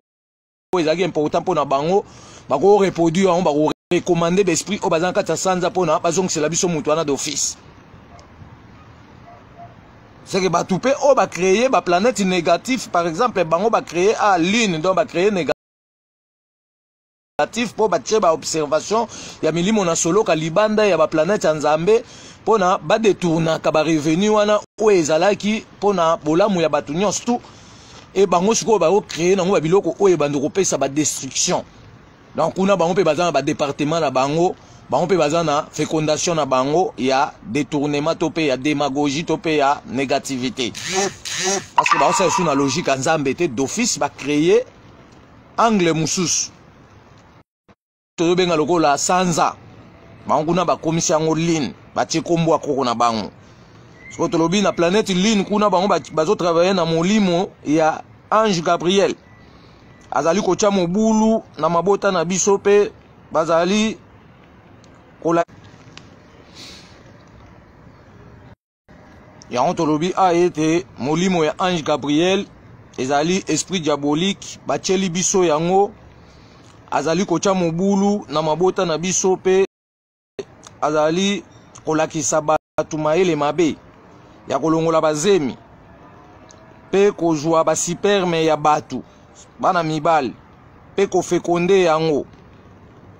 ezalaki important mpona bango bako reproduire yango bako recommander besprit oyo baza na kati ya sanza mpona bazongisela biso mutu wana d'office c'est que bato mpe oyo bacréer baplanète négatif par exemple bango bacréer a lune donc bacréer négatif mpo batie baobservation ya milimo na soloka libanda ya baplanète ya nzambe mpona badetournaka barevenu wana oyo ezalaki mpona bolamu ya bato nyonso tu et bango siko ba créer nango ba biloko oyo bando kopesa ba destruction. Donc kuna bango pe bazana ba département na bango, bango pe bazana fécondation na bango, il y a détournement topé, il y a démagogie topé, il y a négativité. Parce que bango ça sous na logique en zambete d'office ba créer angle mususu. To benga loko la sanza. Bango kuna ba komisi yango line, ba tiekombo akoko na bango. Siko tolobi na planète line kuna bango bazo travailler na molimo ya Ange Gabriel. Azali kocha mobulu na mabota na biso pe bazali kola ya ontolobi a été molimo ya Ange Gabriel ezali esprit diabolique bacheli biso yango azali kocha mobulu na mabota na biso pe azali kolakisa batu maele mabe ya kolongola bazemi pe kozwa ba sperme ya batu bana mibali pe ko féconder yango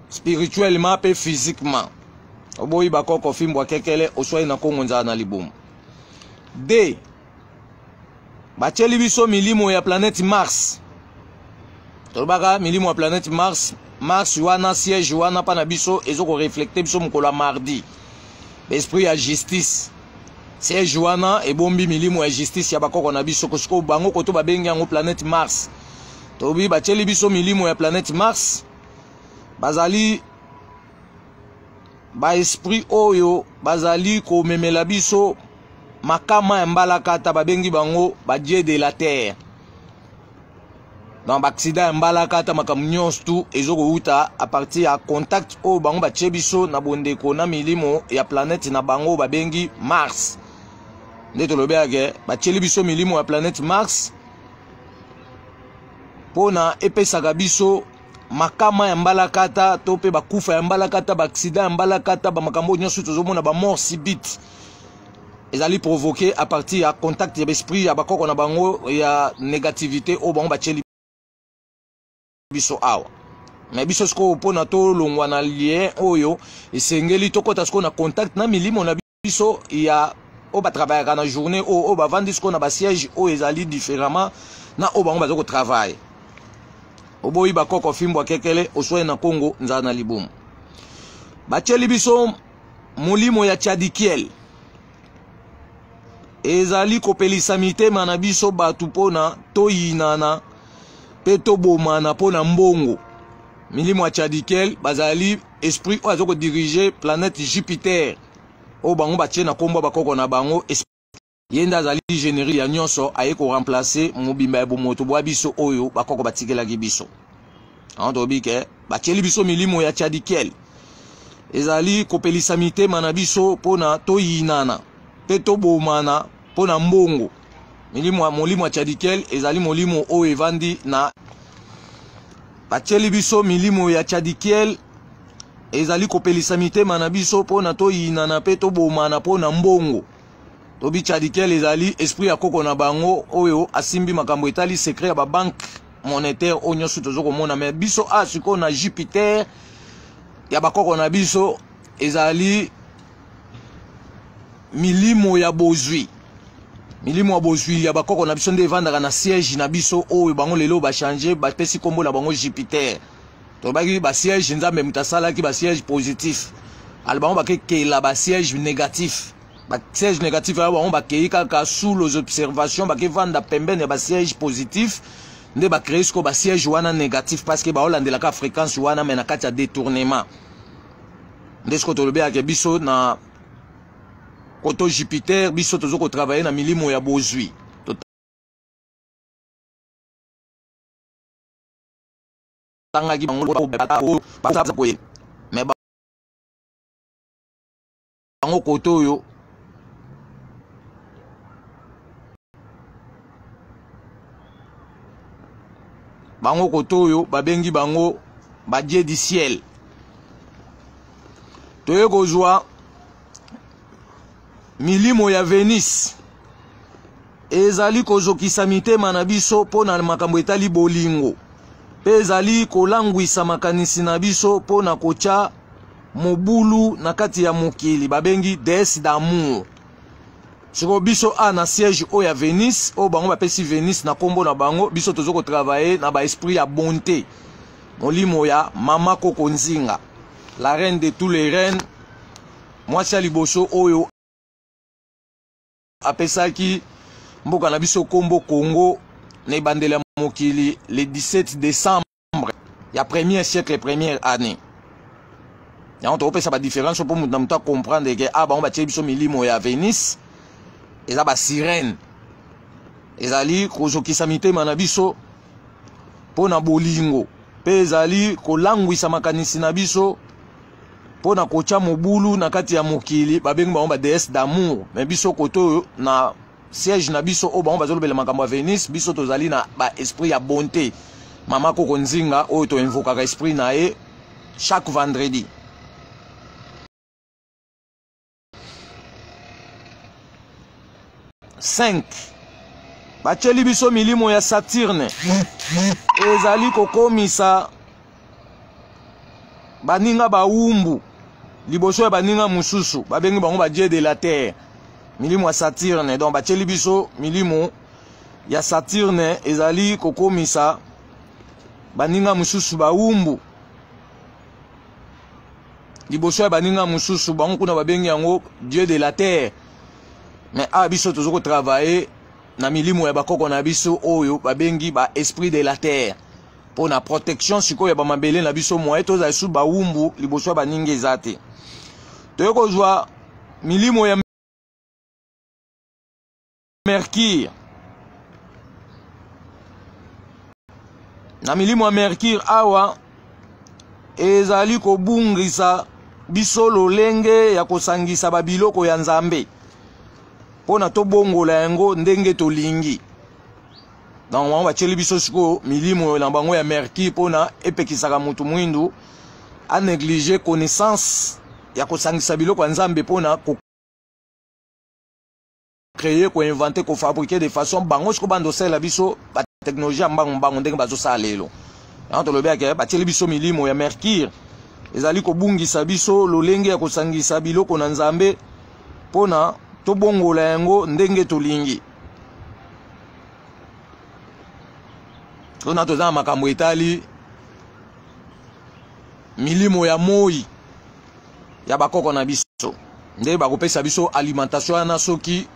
spirituellement pe physiquement oboyi bakoko fimbwa kekele oswai na kongo nzana na libumu D bacheli biso milimo ya planète Mars tolobaka milimo ya planète Mars wana siège wana pa na biso ezoko reflecter biso mokolo mardi esprit ya justice siège wana ebombi milimo ya justice ya bakoko na biso kosiko bango koto babengi yango planète Mars. Tobi bacheli biso milimo ya planète Mars bazali ba esprit oyo bazali ko memela biso makama ya mbalakata babengi bango ba dieu de la terre. Dans l'accident ya mbalakata makambo nyonso tu ezoko uta a partir ya contact oyo bango bachie biso na bondeko na milimo ya planète na bango babengi Mars. Nde tolobeke bacheli biso milimo ya planète Mars pona epesaka biso makama ya mbalakata to pe bakufa ya mbalakata ba accident ya mbalakata ba makambo nyonso tozomona ba mort subite ezali provoqué à partir ya contact ya esprit ya bakoko na bango ya négativité o bango bacheli biso awa mais biso siko pona to longwa na lien oyo esengeli tokota siko na contact na milimo na biso ya o ba travailler na journée o ba vandi siko na ba siège o ezali différemment na o bango bazoko travailler oboyi bakoko fimbwa kekele oswai na Congo nzana na libumu bacheli biso molimo ya Tchadikiel ezali kopelisa mitema na biso batu pona toyinana pe tobomana pona mbongo milimo ya Tchadikiel bazali esprit oyo azoko diriger planète Jupiter o bango batie na kombo bakoko na bango yenda azali générie ya nyonso aye ko remplacer mobimba ya bomoto bwa biso oyo bakoko batikelaki biso antobike bacheli biso milimo ya Tchadikiel ezali kopelisa mitema na biso pona toyinana pe tobomana pona mbongo molimo ya Tchadikiel ezali molimo oyo evandi na bacheli biso milimo ya Tchadikiel ezali kopelisa mitema na biso pona toyinana pe tobomana pona mbongo tobi Tchadikiel ezali esprit ya koko na bango oyo asimbi makambo etali secret ya ba banque monétaire onyo suto zoko mona mais biso asiko na Jupiter ya bakoko na biso ezali milimo ya bozwi ya bakoko na biso nde evandaka na siège na biso oyo bango lelo ba changer ba pesi kombo na bango Jupiter to baki ba siège nzambe mutasalaki ba siège positif al bango bakekela ba siège négatif ba siège négatif ya bango bakei kaka sous les observations bakevanda pembeni ya ba siège positif nde ba créer ce ba siège wana négatif parce que ba olandelaka fréquence wana mais na kati ya détournement nde ce ko tolobea ke biso na koto Jupiter biso tozoko travailler na milimo ya bozwi tangaki bango mais bango koto oyo bango koto oyo babengi bango ba dieu du ciel toye kozwa milimo ya Vénus ezali kozokisa mitema na biso pona makambo etali bolingo pe ezali kolangwisa makanisi na biso pona kocha mobulu na kati ya mokili babengi déesse d'amour siko biso a na siège o ya Venise o bango bapesi Venise na kombo na bango biso tozoko travailler na ba esprit ya bonté molimo ya Mama Koko Nzinga, la reine de tous les reines, mwasi ya liboso oyo apesaki mboka na biso kombo Congo na ebandela mokili le 17 décembre ya premier siècle première année. On te repère ça, la différence pour nous comprendre que ah, bah, on va tirer biso milimo ya Venise et ça, bah, sirène. Et ça, li, kozoki samite manabiso pour na bolingo. Pe zali, ko langui sa makanisi na biso pour na kocha mobulu na kati ya mokili, ba bengi ba on ba déesse d'amour. Mais biso koto na siège na biso o ba on ba zolobela makambo ya Venise, biso tozali na ba esprit ya bonté. Mama Koko Nzinga o to invoka esprit na e chaque vendredi. Cinq. Bacheli biso milimo ya Saturne. Ezali kokomisa baninga baumbu. Liboso ya baninga mususu. Babengi bango ba dieu de la terre. Milimo ya Saturne. Donc bacheli biso milimo ya Saturne. Ezali kokomisa baninga mususu baumbu. Liboso ya baninga mususu. Bango kuna babengi yango dieu de la terre. Mais a biso tozoko travailler na milimo ya bakoko na biso oyo babengi ba esprit de la terre pour na protection siko ya ba mabele na biso moye toza su ba umbu liboso ba ninge zate. Toyoko jwa milimo ya Mercure. Na milimo ya Mercure awa ezali ko bungisa biso lolenge ya kosangisa ba biloko ya Nzambe. Pona to bongola yango ndenge to lingi. Donc on va tsheli biso siko milimo na bango ya Mercure pona epekisaka mutu mwindu a négliger connaissance ya kosangisa biloko ya Nzambe pona ko créer ko inventer ko fabriquer de façon bango siko bando sala biso ba technologie mbango ndenge bazo sala lelo. On to lobia ke ba tsheli biso milimo ya Mercure ezali ko bungisa biso lolenge ya kosangisa biloko na Nzambe pona to bongola yango ndenge tolingi. Tona toza makambo etali milimo ya moi ya bakoko na biso. Nde bakopesa biso alimentation na soki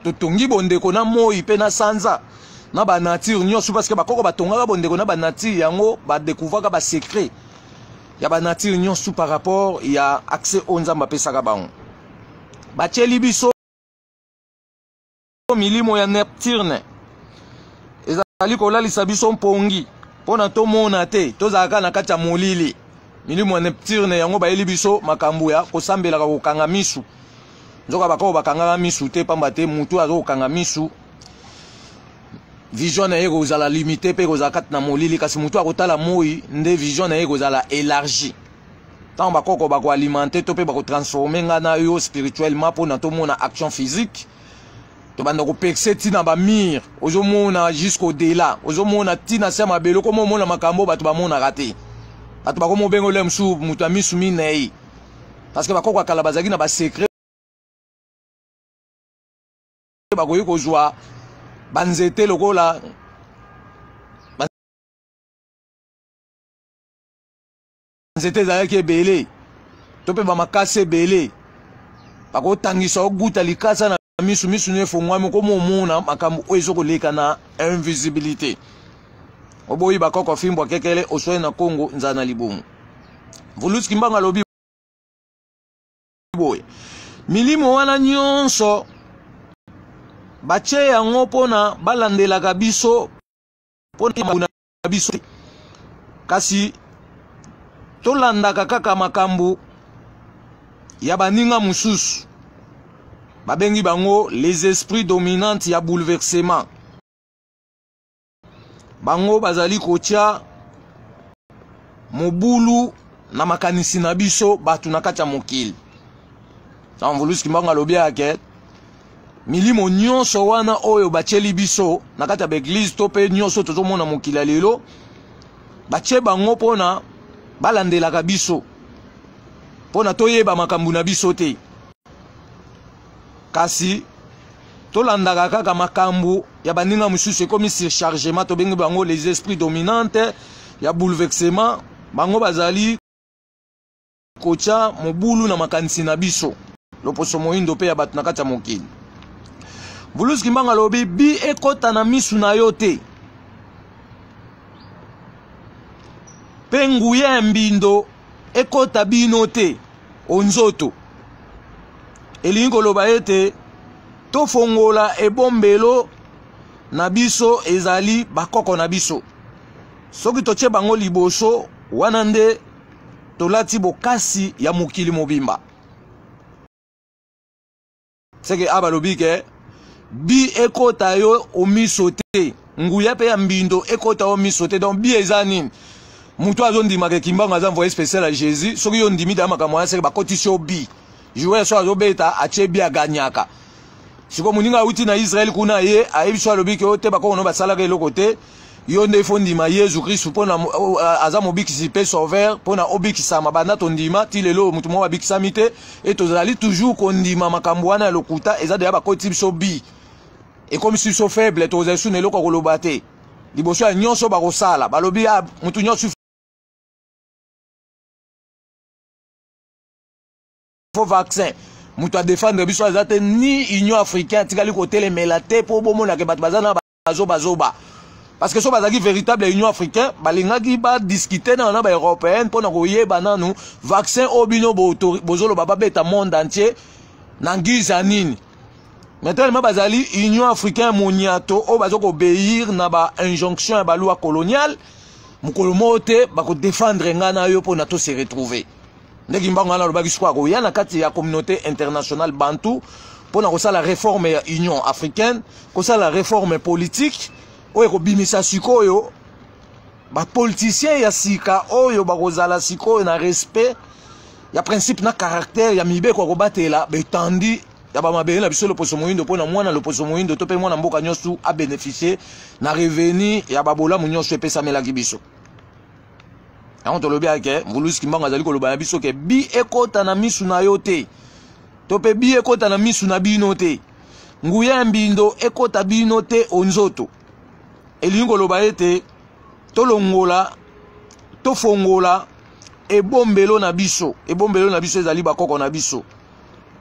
totongi bondeko na moi pe na sanza na ba nature nyonso parce que bakoko batongaka bondeko na ba nature yango ba découvrir ba secret ya ba nature nyonso par rapport ya accès au Nzambe pesaka bango. Bacheli biso milimo ya Neptune ezali kolalisa biso mpongi pona tomona te tozalaka na kati ya molili. Milimo ya Neptune yango bayeli biso makambo ya kosambelaka kokanga misu. Nzoka bakoko bakangaka misu te pamba te mutu azo kokanga misu vision na ye kozala limité pe kozala kati na molili kasi mutu akotala moi nde vision na ye kozala élargie. Tant bakoko bako alimenter to pe bako transformer ngana yo spirituellement pour na to mona action physique to banda ko percer tina ba mire ozo mona jusqu'au delà ozo mona tina sema belo ko mona makambo bato ba mona raté bato bako mo bengo le msu mutu amisu minei parce que bakoko akala bazaki na ba secret bako yiko joie banzete lokola c'était zalaki ebele to pe ba makase ebele bako tangisa oguta likasa na misu ne fongwami ko momona makambo oyo koleka na invisibilité oboyi bakoko fimbo kekele oswe na Congo nzana libomu Voluski mbanga lobi boy milimo wana nyonso bache yango pona balandelaka biso pona biso kasi tolandaka kaka makambo ya baninga mususu babengi bango les esprits dominants ya bouleversement. Bango bazali kotia mobulu na makanisi na biso batu na kati ya mokili. Na Voluski mbanga lobi yake milimo nyonso wana oyo bacheli biso na kati ya église to pe nyonso tozomona mokili lelo bache bango pona balandelaka biso pona toyeba makambo na biso te. kasi tolandaka kaka makambo ya baninga mususu ekomi surchargement tobengi bango les esprits dominantes ya bouleversement bango bazali kocha mobulu na makanisi na biso loposo moyindo pe ya bato na kati ya mokili. Mbuluzi Kimbanga lobi bi ekota na misu na yo te pe nguya ya mbindo ekota bino te onzoto elingi koloba ete tofongola ebombelo na biso ezali bakoko na biso soki totie bango liboso wana nde tolati bokasi ya mokili mobimba. Seke abalobi ke bi ekota yo omiso te nguya pe ya mbindo ekota yo miso te. Donc bi eza nini mutu azondimaka Kimbanga aza envoyé spécial à Jésus soki yo ndimi da makambo ya seke bakotisi yo bi joueur so azobeta atie bi aganyaka siko muninga uti na Israël kuna ye ayebi so alobi ke ote bakoko no basalaka eloko te yo nde fo ndima Yesu Kristu pona aza mobikisi pe sauveur pona obikisama banda tondima ti lelo mutu mo babikisami te et tozali toujours kondima makambo wana ya lokuta eza deya bakoti biso bi et comme si so faible tozali su na eloko koloba te liboso ya nyonso bakosala balobi mutu nyonso fo vaccin mutu a défendre biso azate ni Union africaine tikali kotele melate po bomona ke bato bazana bazoba parce que so bazaki véritable Union africaine balingaki ba discuter na ba européenne pona koyeba nanu vaccin obino bozolo baba beta monde entier nangiza nini maintenant bazali Union africaine moniato o bazoko obéir na ba injonction ba loi coloniale mukolo mote bako défendre ngana yo pona to se retrouver ndeki Kimbanga na lobaki swa ko yana kati ya communauté internationale bantu pona ko sala réforme ya Union africaine ko sala réforme politique oyo ko bimisa sikoyo ba politicien ya sika oyo bakozala sikoyo na respect ya principe na caractère ya mibeko ko batela betandi ya ba mabele na biso loposo moyindo pona mwana loposo moyindo to pe mwana mboka nyosu a bénéficier na revenu ya babola munyoso epesa melaki biso. On te le bien que Mbuluzi Kimbanga azali koloba na biso ke bi ekota na misu na yo te to pe bi ekota na misu na bino te nguya mbindo ekota bino te onzoto elingi koloba ete tolongola tofongola ebombelo na biso ezali bakoko na biso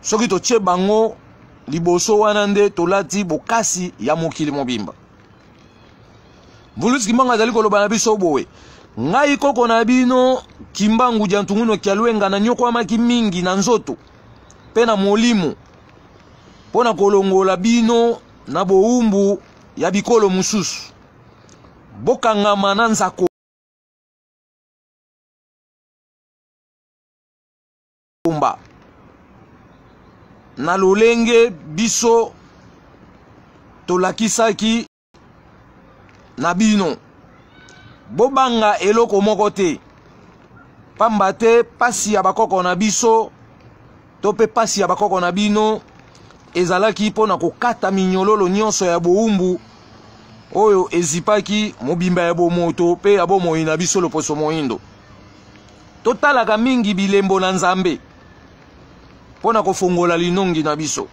soki totie bango liboso wana nde tolati bokasi ya mokili mobimba. Mbuluzi Kimbanga azali koloba na biso boye ngai koko na bino Kimbangu jantunguno kialwenga na nyoko amaki mingi na nzoto pe na molimo pona kolongola bino na boumbu ya bikolo mususu bokangama na nzako mba na lolenge biso tolakisaki na bino bobanga eloko moko te pamba te pasi ya bakoko na biso to pe pasi ya bakoko na bino ezalaki pona kokata minyololo nyonso ya boumbu oyo ezipaki mobimba ya bomoto pe ya bomoi na biso loposo moyindo totalaka mingi bilembo na Nzambe pona kofongola linongi na biso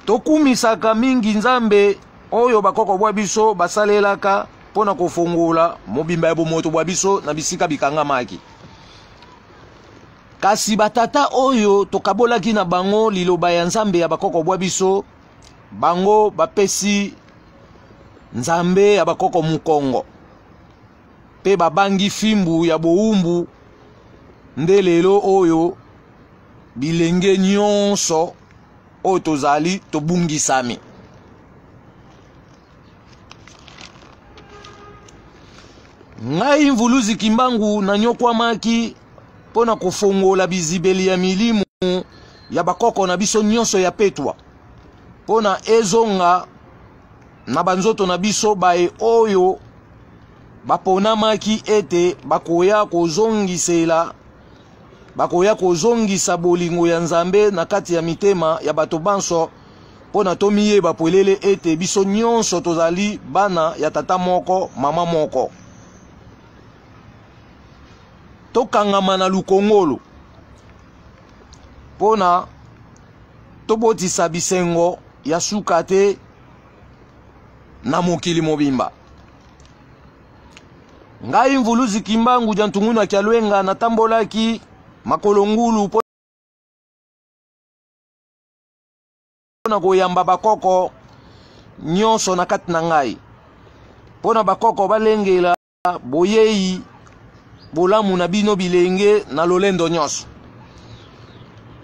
tokumisaka mingi Nzambe oyo bakoko bwa biso basalelaka pona kofongola mobimba ya bomoto bwa biso na bisika bikangamaki kasi batata oyo tokabolaki na bango liloba ya Nzambe ya bakoko bwa biso bango bapesi Nzambe ya bakoko mukongo pe babangi fimbu ya boumbu nde lelo oyo bilenge nyonso oyo tozali tobungisami. Ngai Mbuluzi Kimbangu na nyokwamaki pona kofongola bizibeli ya milimu ya bakoko na biso nyonso ya petwa pona ezonga na banzoto na biso bae oyo baponamaki ete bakoya kozongisa bolingo ya Nzambe na kati ya mitema ya bato banso pona tomiyeba polele ete biso nyonso tozali bana ya tata moko mama moko tokangama na lukongolo pona tobotisa bisengo ya suka te na mokili mobimba. Ngai Mvuluzi Kimbangu Jantungunu Akialwenga natambolaki makolo ngulu pona koyamba bakoko nyonso na kati na ngai. Pona bakoko balengela boyei bolamu na bino bilenge na lolendo nyonso.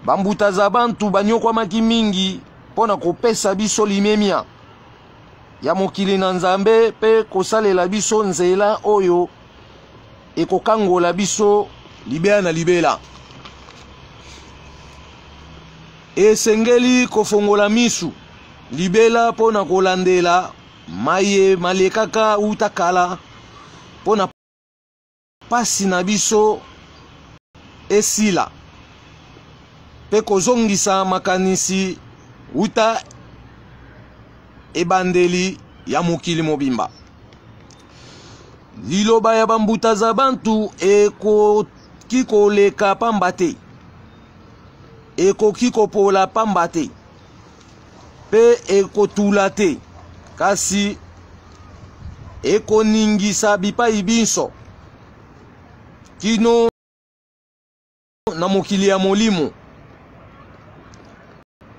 Bambuta za bantu banyokwamaki mingi pona kopesa biso limemia ya mokili na Nzambe pe kosalela biso nzela oyo ekokangola biso libela na libela. Esengeli kofongola misu libela pona kolandela maye malekaka utakala pona pasi na biso esila pe kozongisa makanisi uta ebandeli ya mokili mobimba. Liloba ya bambuta za bantu ekoki koleka pamba te, ekoki kopola pamba te, pe ekotula te, kasi ekoningisa bipai binso kino na mokili ya molimo.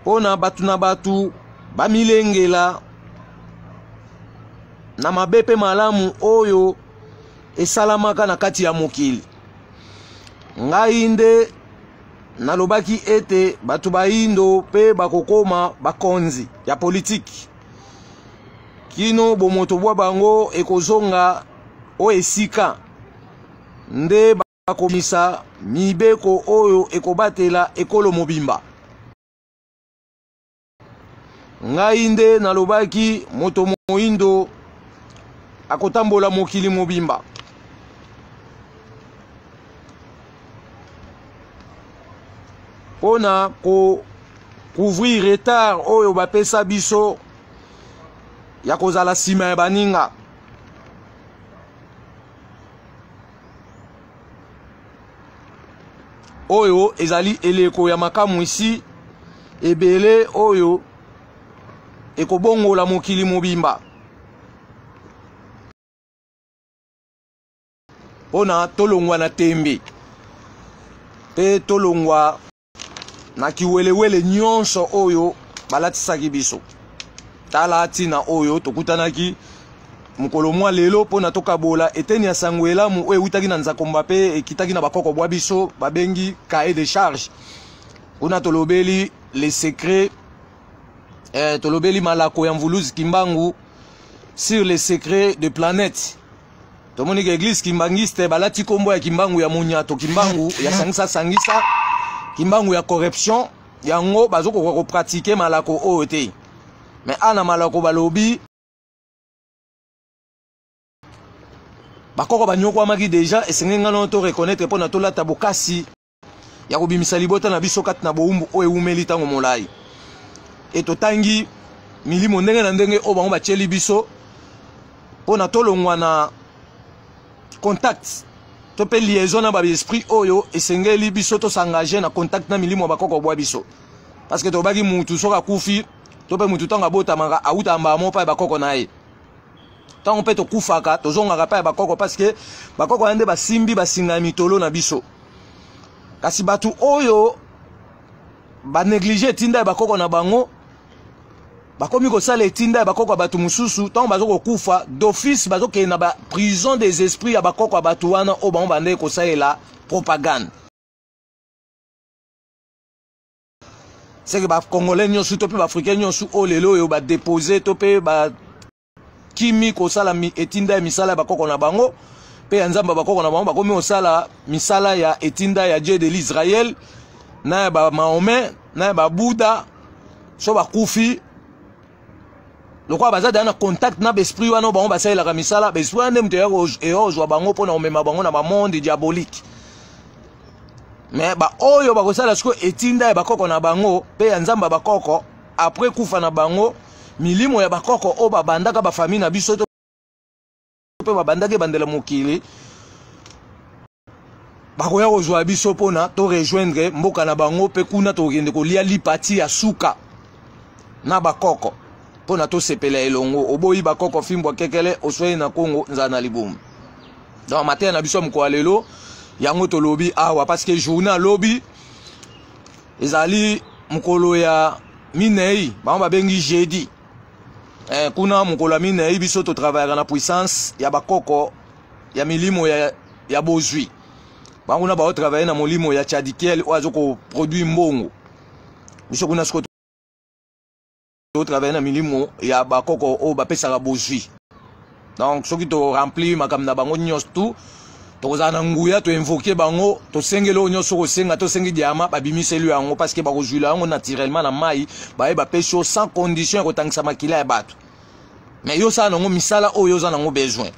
Pona batu na batu bamilengela na mabepe malamu oyo esalamaka na kati ya mokili. Ngai nde nalobaki ete batu baindo pe bakokoma bakonzi ya politiki kino bomoto bwa bango ekozonga o esika nde bakomisa mibeko oyo ekobatela ekolo mobimba. Ngai nde nalobaki moto moindo akotambola mokili mobimba. Pona ko couvrir retard oyo bapesa biso ya kozala sima ya baninga. Oyo ezali eleko ya makamu isi ebele oyo ekobongola mokili mobimba. Pona tolongwa na tembe pe tolongwa na kiwelewele nyonso oyo balatisaki biso. Tala tina oyo tokutanaki mukolo mwa lelo pona tokabola eteni ya sangwelamu oyo utaki na Nzakomba pe ekitaki na bakoko bwa biso babengi cahier de charge. Kuna tolobeli les secrets tolobeli malako ya Mvuluzi Kimbangu sur les secrets de planète. Tomoni église kimbangiste balati kombo ya Kimbangu ya Munyato, Kimbangu ya sangisa Kimbangu ya corruption yango bazoko ko pratiquer malako oyo te. Mais ana malako balobi bakoko banyokwa maki deja esengenga no to reconnaître pona to lata bokasi ya kobimisa libota na biso kati na boumbu oyo umeli tango molai. Eto tangi milimo ndenge na ndenge o bango bacheli biso pona tolongwa na contact to pe liaison na ba esprit oyo esengeli biso to s'engager na contact na milimo bakoko bwa biso. Parce que to bagi mutu soka kufi to pe mutu tanga bota manga auta mba mo pa bakoko na ye. Tango pe to kufaka to zonga pa bakoko parce que bakoko ande basimbi basinga mitolo na biso. Kasi batu oyo ba négliger tinda bakoko na bango bakomi ko sala etinda bakoko batu mususu tango bazoko kufa d'office bazoke na ba prison des esprits ya bakoko batu wana o bango bande ko sala propagande. C'est que ba congolais nyosu to pe ba africain nyosu o lelo yo ba déposer to pe ba kimi ko sala etinda misala bakoko na bango pe nzamba bakoko na bango bakomi osala misala ya etinda ya Dieu de l'Israël na ba Mahomet na ba Bouddha so ba kufi. Le quoi bazada na contact na besprit wana bango basala la misala besprit wana mte ozwa bango pona omema bango na ba monde diabolique. Mais ba oyo bakosala siko etinda ya bakoko na bango pe ya nzamba bakoko après kufa na bango milimo ya bakoko o babandaka ba famille na biso to. Pe babandake bandela mokili bakoya kozwa biso pona to rejoindre mboka na bango pe kuna to kende kolia lipati ya suka na bakoko pona to sepela elongo oboyi bakoko fimbwa kekele oswei na Congo nzana libum. Donc matin na biso mko alelo yango to lobi awa parce que journée lobi ezali mkolo ya minei ba bengi jeudi. Kuna mkolo minei biso to travailler na puissance ya bakoko ya milimo ya bozwi. Banguna ba travailler na molimo ya Tchadikiel oazo ko produit mbongo. Biso kuna sko to travailler na milimo ya bakoko o ba pesa ka bozwi. Donc soki to remplir makam na bango nyos tout to za na nguya to invoquer bango to sengelo nyos ko senga to sengi diama ba bimiselu yango parce que ba kozwila yango naturellement na mai ba peso sans condition ko tangisa makila ya bato. Mais yo sa nango misala o yo za nango besoin.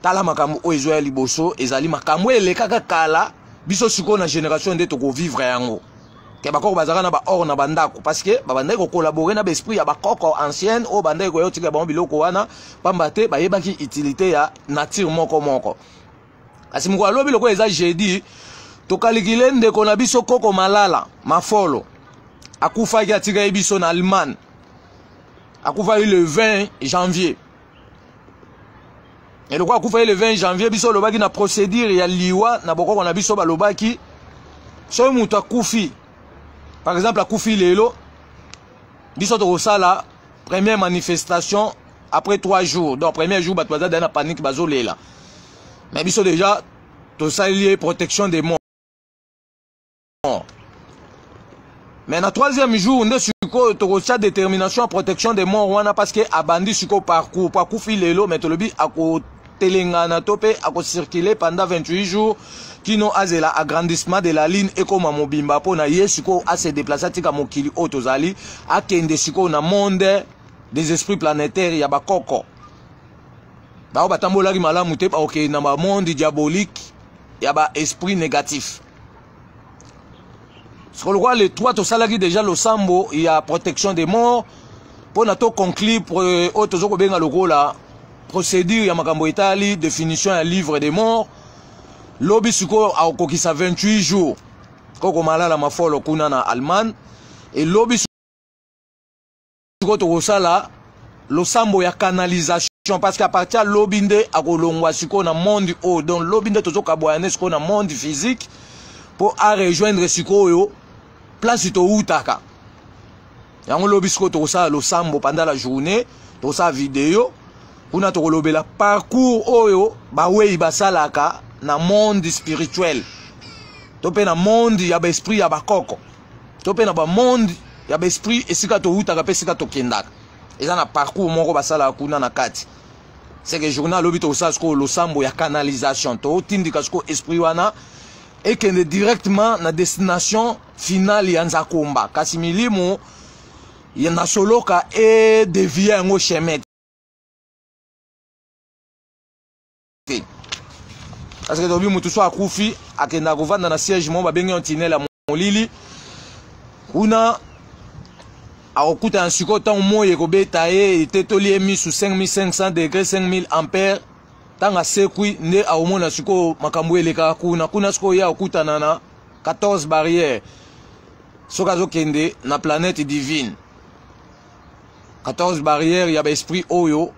Tala makambo o ezo ya liboso ezali makambo elekaka kala biso siko na génération nde to ko vivre yango ke bakoko bazaka na ba or na bandako parce que ba bandako collaborer na ba esprit ya bakoko ancienne o bandako yo tika ba biloko wana pamba te ba yebaki utilité ya nature moko kasi mko alobi loko eza jeudi to kalikile ndeko na biso koko malala mafolo akufa ki atika biso na Allemagne akufa le 20 janvier. Et le quoi le 20 janvier biso lobaki na procédure ya liwa na boko na biso balobaki so mutu akufi par exemple akufi lelo biso to sala première manifestation après 3 jours. Donc premier jour bato baza dans la panique bazolela. Mais biso déjà to sali protection des morts. Mais na troisième jour on est to sa détermination protection des morts wana parce que abandi suko parcours kufi lelo mais to lobi ako telengana tope ako circuler pendant 28 jours kino azela agrandissement de la ligne ekoma mobimba pona yesuko a se déplacer tika mokili otozali akende siko na monde des esprits planétaires ya bakoko ba batambola ki malamu te ba OK na ba monde diabolique ya ba esprit négatif. Sur le roi les trois to salaki déjà le sambo il y a protection des morts pona to conclure pour otozo ko benga lokola procédure ya makambo itali définition ya livre des morts lobi suko a kokisa 28 jours koko malala mafolo kuna na Allemagne et lobi suko to sala lo sambo ya canalisation parce qu'à partir lobi nde akolongwa suko na monde o donc lobi nde tozo kabwana suko na monde physique pour a rejoindre suko yo place to utaka yango lobi suko to sala lo sambo pendant la journée to sa vidéo kuna to kolobela parcours oyo bawei basalaka na monde spirituel to pe na monde ya ba esprit ya bakoko to pe na ba monde ya ba esprit esika to utaka pe esika to kendaka eza na parcours moko basala kuna na kati c'est que journal lobi to sa sko lo sambo ya canalisation to tindika sko esprit wana ekende directement na destination finale ya Nzakomba kasi milimo ya na soloka e devient ngo chemin. Parce que tobi mutu so akufi akenda kovanda na siège mo babengi ontinela molili kuna akokuta en siko tant moye kobeta ye tetoli emi sous 5500 degrés 5000 ampères tanga sekui nde aomona siko makambo eleka kuna siko ya okutana na 14 barrières soka zo kende na planète divine 14 barrières ya ba esprit oyo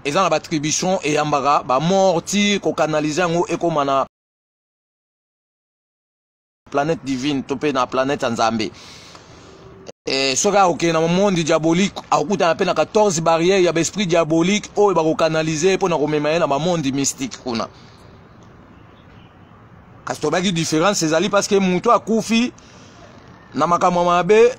eza na batribution et yambaka ba morti ko canaliser ngo ekoma na planète divine topé na planète Nzambe et soka OK na monde diabolique akuta na 14 barrières ya ba esprit diabolique oyo ba ko canaliser pour na komema na ba monde mystique kuna kasi to baki différence ezali parce que mutu akufi na makambo mabe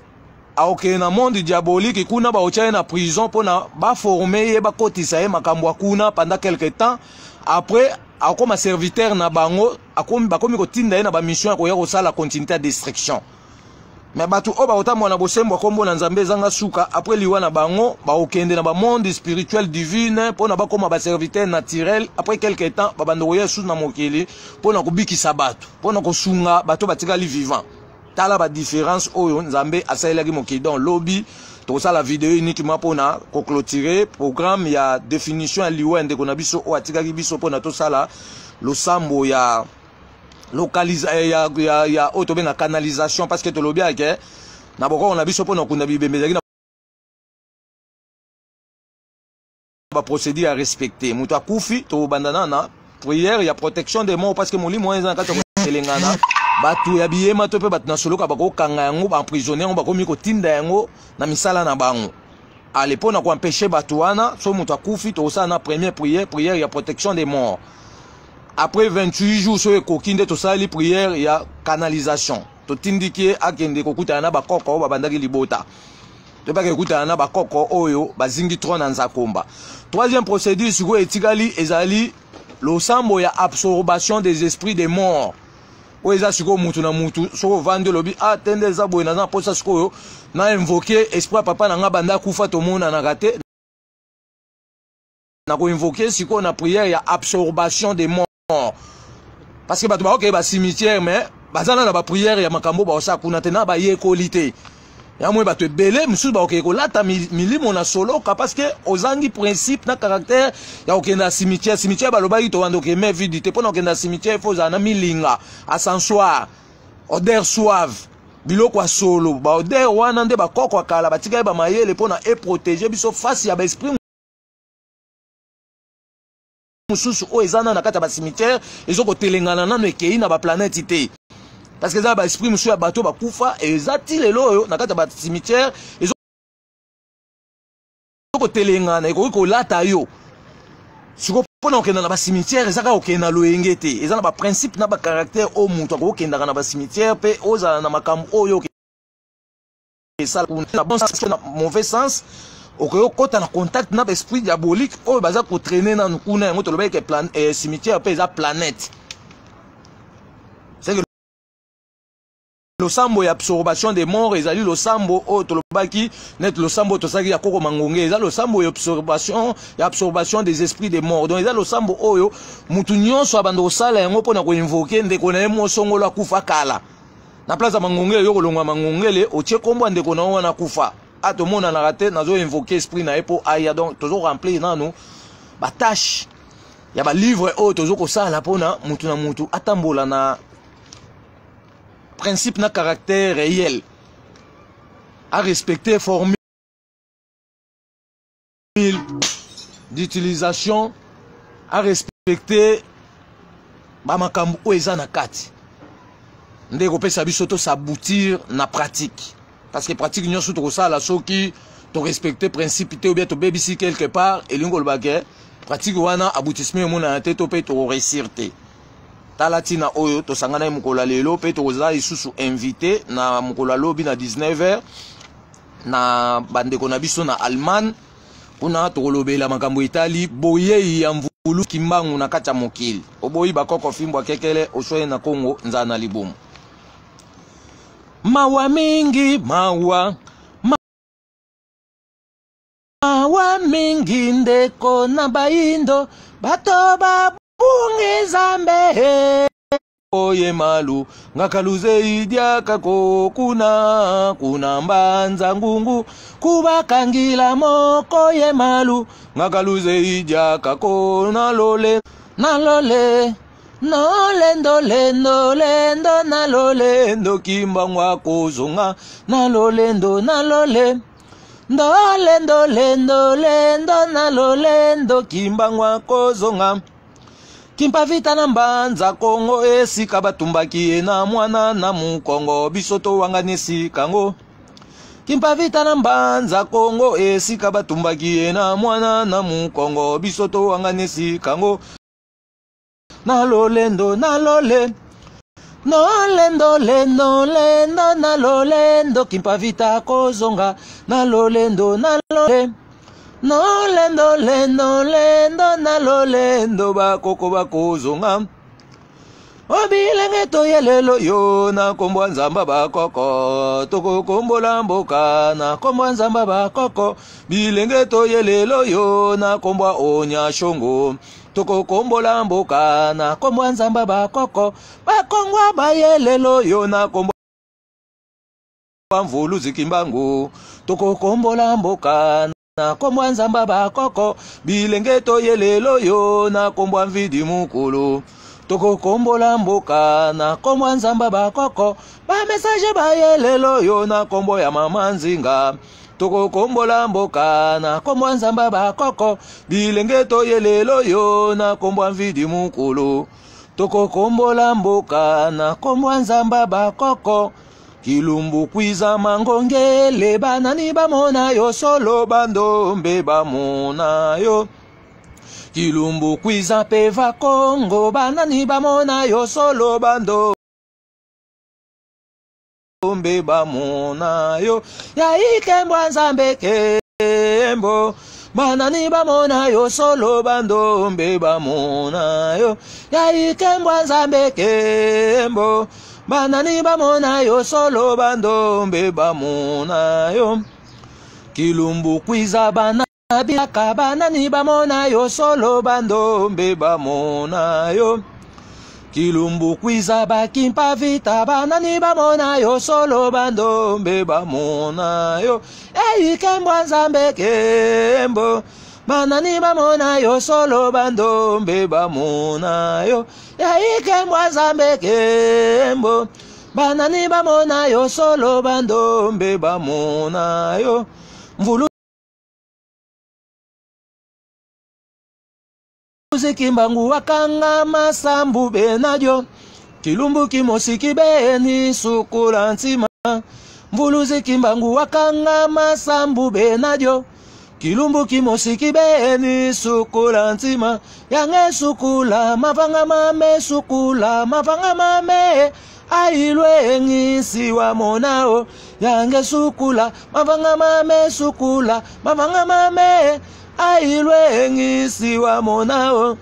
OK na monde diabolique kuna ba ocha na prison pona ba former ye ba kotisa ye makambo kuna pendant quelque temps après akoma serviteur na bango akomi bakomi kotinda ye na ba mission ko ya ko sala continuité de destruction mais batu o ba otamwa na bosembo kombo na Nzambe zanga suka après liwa na bango ba okende na ba monde spirituel divine pona ba koma ba serviteur naturel après quelque temps ba bando yesu na mokili pona ko bikisa batu pona ko sunga bato batikali vivant. Tala ba différence oyo Nzambe asaelaki mokidon lobby to sala vidéo uniquement pona ko clôturer programme ya définition ya liwa ndeko na biso o atikaki biso pona to sala lo sambo ya ya autobe na canalisation parce que to lobia ke na boko on a biso pona kunda bibembezaki na ba procédure à respecter muto akufi to bandana na prière ya protection des morts parce que moli moyen na kata elengana batu ya biyema to pe batu na solo ka bako kanga yango ba emprisonner yango bako miko tinda yango na misala na bango ale pona ko empêcher batu wana so muto akufi to sa na première prière ya protection des morts. Après 28 jours, so ekokinde to sali prière ya canalisation. To tindiki akende kokuta na bakoko babandaki libota. To ba kokuta na bakoko oyo bazingi trop na nzakomba. Troisième procédure siko etikali ezali losambo ya absorption des esprits des morts. O eza siko mutu na mutu so vande lobi atende za boye na posa siko na invoquer esprit papa na nga banda kufa to mona na gate. Na ko invoquer siko na prière ya absorption des morts. Parce que bato ba ok ba cimetière mais bazana na ba prière ya makambo ba osa kuna tena ba ye kolite ya mwe bato belé musu ba ok ko lata milimo na solo ka parce que ozangi principe na caractère ya ok na cimetière ba loba to wando ke mais vidité pona ok na cimetière faut zana milinga ascensoir odeur suave biloko solo ba odeur wana nde ba koko kala batika ba mayele pona e protéger biso face ya ba esprit mususu o ezana na kata ba cimetière ezoko telengana nano ekei na ba planète té parce que za ba esprit mususu ya bato ba kufa ezati lelo oyo na kata ba cimetière ezoko telengana eko lata yo siko pona okenda na ba cimetière ezaka okenda loyenge te ezana ba principe na ba caractère o mutu okenda na ba cimetière pe oza na makambo oyo ça na bon sens na mauvais sens okoyo kota na contact na esprit diabolique oyo baza ko traîner na nkuna yango to lobeke plan cimetière pe eza planète. C'est que le sambo ya absorption des morts ezali le sambo o to lobaki net le sambo to saki ya koko mangonge eza le sambo ya absorption des esprits des morts. Donc eza le sambo oyo mutu nyonso abando osala yango pona ko invoquer ndeko na yemo songolo akufa kala na place ya mangonge yo kolongwa mangongele otie kombo ndeko na wana kufa. A tout le monde en a raté, nous avons invoqué l'esprit na epo aya donc toujours rempli dans nous ba tâche ya ba livre o toujours ko ça la pona mutu na mutu atambola na principe na caractère réel à respecter formule d'utilisation à respecter ba makambo o eza na kati ndeko pesa biso to s'aboutir na pratique. Parce que pratique nous surtout ça la soki to respecter principe ou bien to baby quelque part et lingo le bagay pratique wana aboutissement mon na tête to pe to réussir te talatina oyo to sangana mukola lelo pe to za isusu invité na mukola lobi na 19h na bande kona biso na Allemagne kuna to lobela makambo Italie boye ya mvulu kimbangu na kata mokili oboyi bakoko fimbo kekele oshoye na Congo nzana libumu. Mawa mingi mawa mingi ndeko na baindo bato babungi zambe oye malu ngakaluze idiaka ko kuna mbanza ngungu kubakangila moko ye malu ngakaluze idiaka ko nalole nolendo nalolendo kimbangwa kozonga nalolendo nalolendo kimbangwa kozonga kimpa vita na mbanza Kongo esika batumbaki na mwana na mukongo bisoto wanganisi kango kimpa vita na mbanza Kongo esika batumbaki na mwana na mukongo bisoto wanganisi kango nalolendo nalolendo kimpa vita kozonga nalolendo nalolendo bakoko bakozonga obilenge toyelelo yo na kombo nzamba bakoko tokokombola mboka na kombo nzamba bakoko bilenge toyelelo yo na kombo onya shongo tokokombola mboka na kombo nzamba bakoko bakongwa bayelelo yo na kombo mvulu zikimbangu tokokombola mboka na kombo nzamba bakoko bilenge toyelelo yo na kombo mvidi mukulu toko kombola mboka na kombo nzamba bakoko ba message ba yelelo yo na kombo ya mama nzinga toko kombola mboka na kombo nzamba bakoko bilenge to yelelo yo na kombo mvidi mukulu toko kombola mboka na kombo nzamba bakoko kilumbu kwiza mangongele banani bamona yo solo bandombe bamona yo kilumbu kwiza peva Kongo banani bamona yo solo bandombe bamona yo ya ikembwa nzambe kembo banani bamona yo solo bandombe bamona yo ya ikembwa nzambe kembo banani bamona yo solo bandombe bamona yo kilumbu kwiza bana biaka banani bamona yo solo bandombe bamona yo kilumbu kwiza bakimpa vita banani bamona yo solo bandombe bamona yo ikembwa nzambe kembo banani bamona yo solo bandombe bamona yo ikembwa nzambe kembo banani bamona yo solo bandombe bamona yo mvulu Kimbangu wakanga masambu benadio kilumbu kimosiki beni sukula ntima mvuluzi kimbangu wakanga masambu benadio kilumbu kimosiki beni sukula ntima yange sukula mavanga mame ailwe ngisi wa monao yange sukula mavanga mame ailwe ngisi wa monao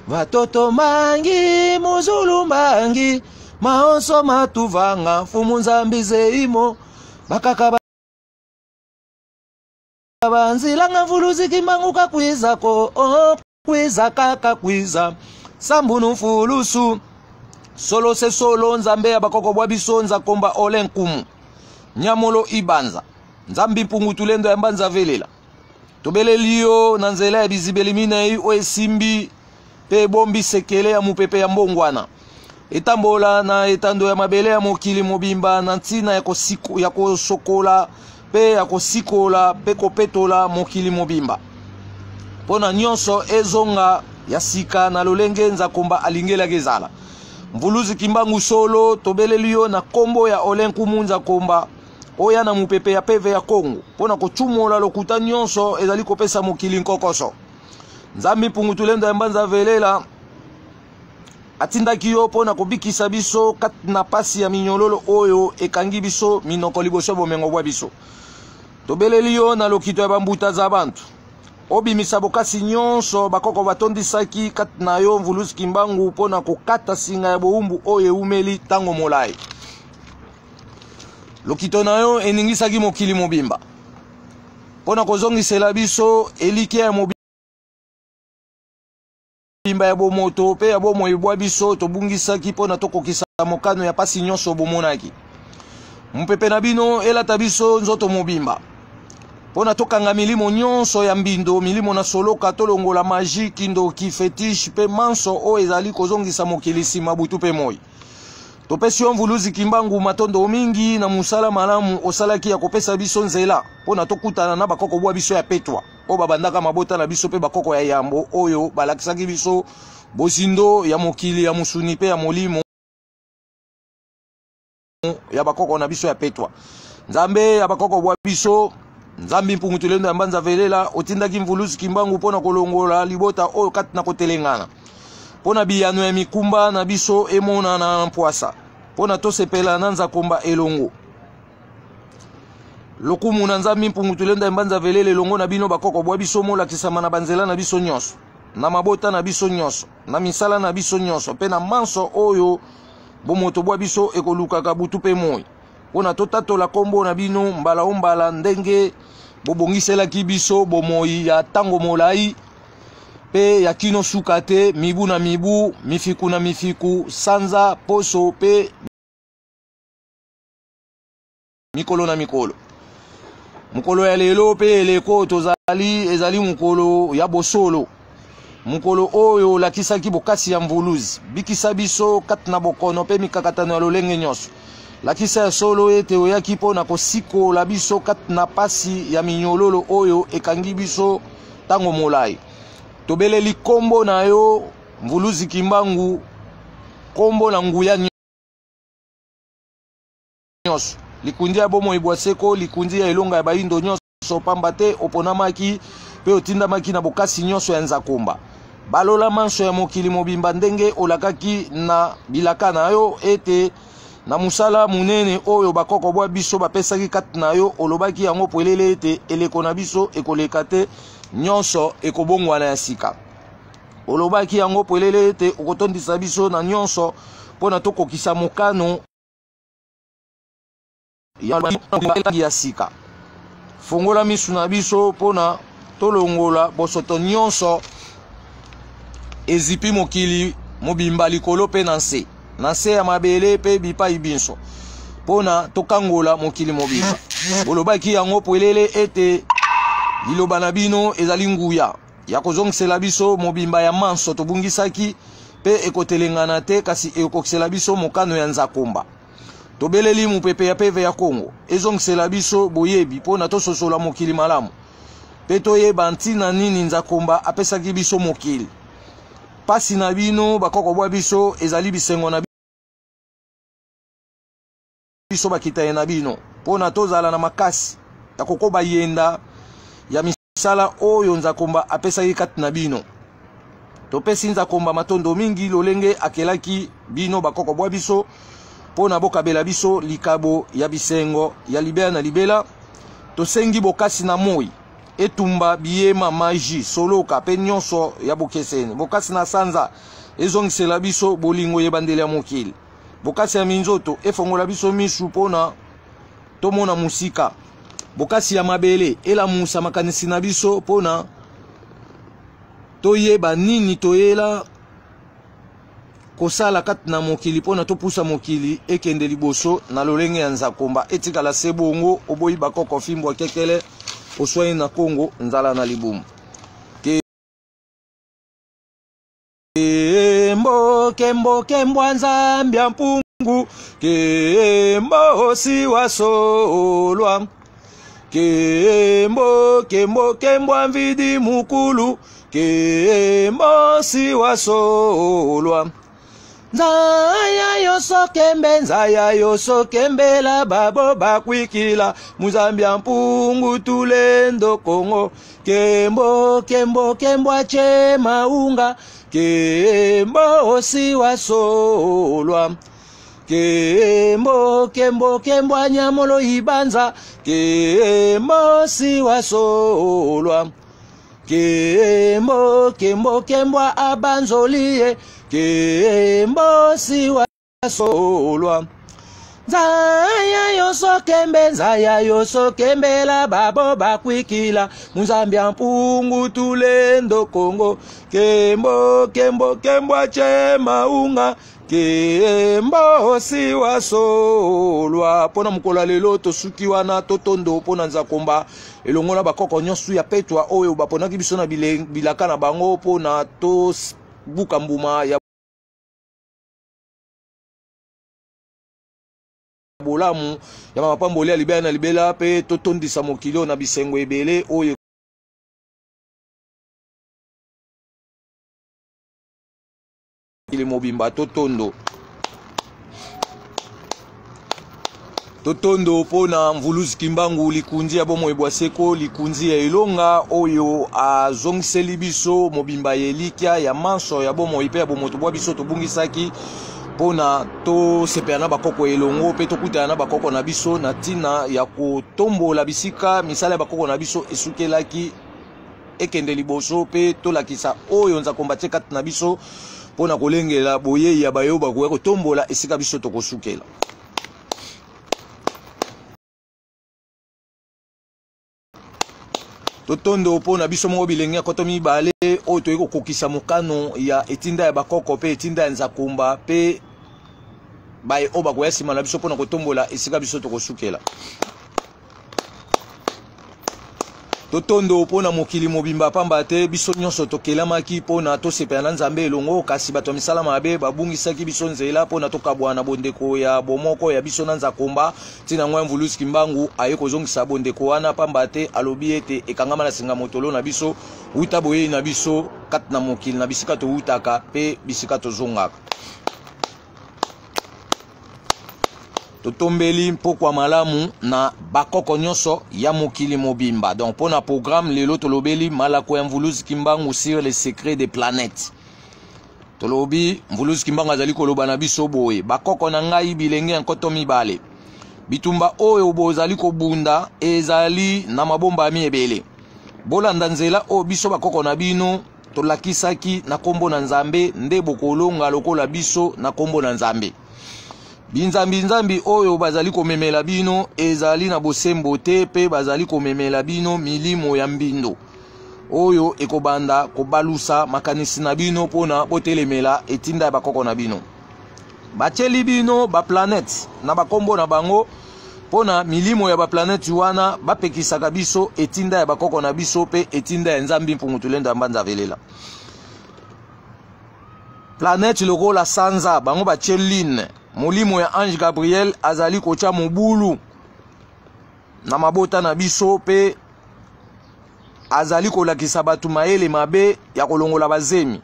watoto mangi muzulu mangi maonso matuvanga fumu nzambize imo bakaka banzilanga mvuluzi kimbangu kakwiza ko kwiza kaka kwiza sambunu mfulusu solo se solo nzambe ya bakoko bwa biso nza komba ole nkumu nyamolo ibanza nzambi mpungu tulendo ya mbanza velela tobeleliyo na nzela ya bizibeli minei o esimbi pe bombi sekele ya mupepe ya mbongwana etambola na etando ya mabele ya mokili mobimba na ntina ya kosokola pe ya kosikola pe kopetola mokili mobimba pona nyonso ezonga ya sika na lolenge nza komba alingela gezala mvuluzi kimbangu solo tobeleliyo na kombo ya olenku munza komba oya na mupepe ya peve ya Kongo pona kochumola lokuta nyonso ezali kopesa mokili nkokoso nzambi pungu tulendo ya mbanza velela atindaki yo pona kobikisa biso kat na pasi ya minyololo oyo ekangi biso minoko liboso bomengo bwa biso tobeleli yo na lokito ya bambuta za bantu obimisa bokasi nyonso bakoko batondisaki kat na yo mvuluzi kimbangu pona kokata singa ya boumbu oyo eumeli tango molai lokito na yo eningisaki mokili mobimba pona kozongisela biso elike ya mobimba ya bomoto pe ya bomoi bwa biso tobungisaki pona tokokisa mokano ya pasi nyonso bomonaki mpepe na bino elata biso nzoto mobimba pona tokanga milimo nyonso ya mbindo milimo na soloka tolongola magie kindoki fetish pe manso o ezali kozongisa mokili sima butu pe moi topesi yo mvuluzi kimbangu matondo mingi na musala malamu osalaki ya kopesa biso nzela pona tokutana na bakoko bwa biso ya petwa o babandaka mabota na biso pe bakoko ya yambo oyo balakisaki biso bosindo ya mokili ya musuni pe ya molimo ya bakoko na biso ya petwa nzambe ya bakoko bwa biso nzambi mpungu tulendo ya mbanza velela otindaki mvuluzi kimbangu pona kolongola libota oyo kati na kotelengana pona biyano ya mikumba na biso emona na mpwasa pona tosepela na nza komba elongo lokumu na nzambi mpungu tulendo ya mbanza velela elongo na bino bakoko bwa biso molakisama na banzela na biso nyonso na mabota na biso nyonso na misala na biso nyonso pe na manso oyo bomoto bwa biso ekolukaka butu pe moi pona totatola kombo na bino mbala ombala ndenge bobongiselaki biso bomoi ya tango molai pe ya kino suka te mibu na mibu mifiku na mifiku sanza poso pe mikolo na mikolo mukolo ya lelo pe eleko tozali ezali mukolo ya bosolo mukolo oyo lakisaki bokasi ya mvuluzi bikisa biso kati na bokono pe mikakatano ya lolenge nyonso lakisa ya solo ete oyaki mpona kosikola biso kati na pasi ya minyololo oyo ekangi biso ntango molai tobeleli kombo na yo mvuluzi Kimbangu kombo na nguya nyonso likundi ya bomoi bwaseko likundi ya elonga ya bayindo nyonso pamba te oponamaki pe otindamaki na bokasi nyonso ya Nzakomba balola manso ya mokili mobimba ndenge olakaki na bilaka na yo ete na musala munene oyo bakoko bwa biso bapesaki kati na yo olobaki yango polele ete eleko na biso ekoleka te nyonso ekobongwana ya sika olobaki yango polele ete okotondisa biso na nyonso mpona tokokisa mokano ya sika fongola misu na biso mpona tolongola bosoto nyonso ezipi mokili mobimba likolo pe na nse ya mabele pe bipai binso mpona tokangola mokili mobimba olobaki yango polele ete liloba na bino ezali nguya ya kozongisela biso mobimba ya manso tobungisaki pe ekotelengana te kasi ekokisela biso mokano ya Nzakomba tobeleli mupepe ya peve ya Kongo ezongisela biso boyebi mpona tososola mokili malamu pe toyeba ntina nini Nzakomba apesaki biso mokili pasi na bino bakoko bwa biso ezali bisengo na biso bakitaye na bino mpona tozala na makasi ya kokoba yenda ya misala oyo Nzakomba apesaki kati na bino topesi Nzakomba matondo mingi lolenge akelaki bino bakoko bwa biso mpona bokabela biso likabo ya bisengo ya libela na libela tosengi bokasi na moi etumba biyema maji soloka pe nyonso ya bokeseni bokasi na sanza ezongisela biso bolingo yebandeli ya mokili bokasi ya minzoto efongola biso misu mpona tomona musika bokasi ya mabele elamusa makanisi na biso mpona toyeba nini toyela kosala kati na mokili mpona topusa mokili ekende liboso na lolenge ya Nzakomba etikala se bongo oboyi bakoko fimbo kekele oswai na Kongo nzala na libumu kembo kembwa Nzambia mpungu kembo si wasolwa kembo kembwa mvidi mukulu kembo si wasolwa Nzaya yoso kembela babo bakwikila Muzambia mpungu tulendo Kongo kembo kembwa chema unga kembo si wasolwa kembo kembwa nyamolo ibanza kembo si wasolwa kembo kembwa abanzolie kembo si wasolwa Nzaya yoso kembela babo bakwikila Muzambia mpungu tulendo Kongo kembo kembwa chema unga kembo si wasolwa pona mukola lelo tosuki wana totondo pona Nzakomba elongola bakoko nyonso ya petwa oyo baponaki biso na bilaka na bango pona to buka mbuma ya bolamu ya mapamboli ya libela na libela pe totondisa mokili na bisengo ebele oyo ile mobimba totondo pona mvuluzi Kimbangu likundi ya bomoi bwaseko likundi ya elonga oyo azongiseli biso mobimba yelikia ya manso ya bomoi pe ya bomoto bwa biso tobungisaki pona to sepena bakoko elongo pe tokutana na bakoko na biso na tina ya kotombola bisika misala ya bakoko na biso esukelaki ekende liboso pe tolakisa oyo Nzakomba kati na biso pona kolengela boye ya bayoba ko kotombola esika biso tokosukela totondo pona biso mo bilenge koto mibale oyo toyeko kokisa mokano ya etinda ya bakoko pe etinda ya Nzakomba pe baye oba ko yasima na biso pona kotombola esika biso tokosukela totondo pona mokili mobimba pamba te biso nyonso tokelamaki pona tosepela na Nzambe elongo kasi bato misala mabe babungisaki biso nzela pona tokabwana bondeko ya bomoko ya biso na Nzakomba tina ngwa Mvuluzi Kimbangu aye kozongisa bondeko wana pamba te alobi ete ekangama na singa motolo na biso uta boye na biso kat na mokili na bisika to utaka pe bisika to zongaka totombeli mpokwa malamu na bakoko nyonso ya mokili mobimba. Donc pour na programme lelo tolobeli malako ya Mvuluzi Kimbangu sur les secrets des planètes. Tolobi Mvuluzi Kimbangu azali koloba na biso boye bakoko na ngai bilenge nkoto mibale. Bitumba oyo bozali kobunda ezali na mabomba miebele. Bolanda nzela o biso bakoko na bino tolakisaki na kombo na Nzambe nde bokolonga lokola biso na kombo na Nzambe. Binzambi oyo bazali komemela bino ezali na bosembo te pe bazali komemela bino milimo ya mbindo oyo ekobanda kobalusa makanisi na bino pona botelemela etinda ya bakoko na bino bacheli bino ba planète na bakombo na bango pona milimo ya ba planète wana bapekisaka biso etinda ya bakoko na biso pe etinda ya Nzambi mpungutulenda mbanza velela planète lokola Sanza bango bacheline molimo ya Ange Gabriel azali kocha mobulu na mabota na biso pe azali kolakisa batu maele mabe ya kolongola bazemi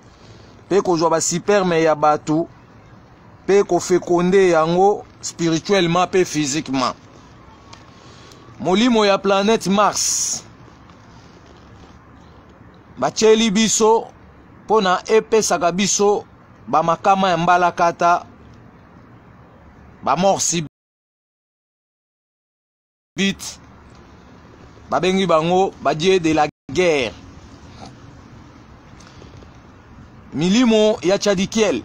pe kozwa ba superme ya batu pe kofekonde yango spirituellement pe physiquement. Molimo ya planète Mars bacheli biso pona epesaka biso ba makama ya mbalakata ba morsi bit babengi bango badie de la guerre. Milimo ya Chadikiel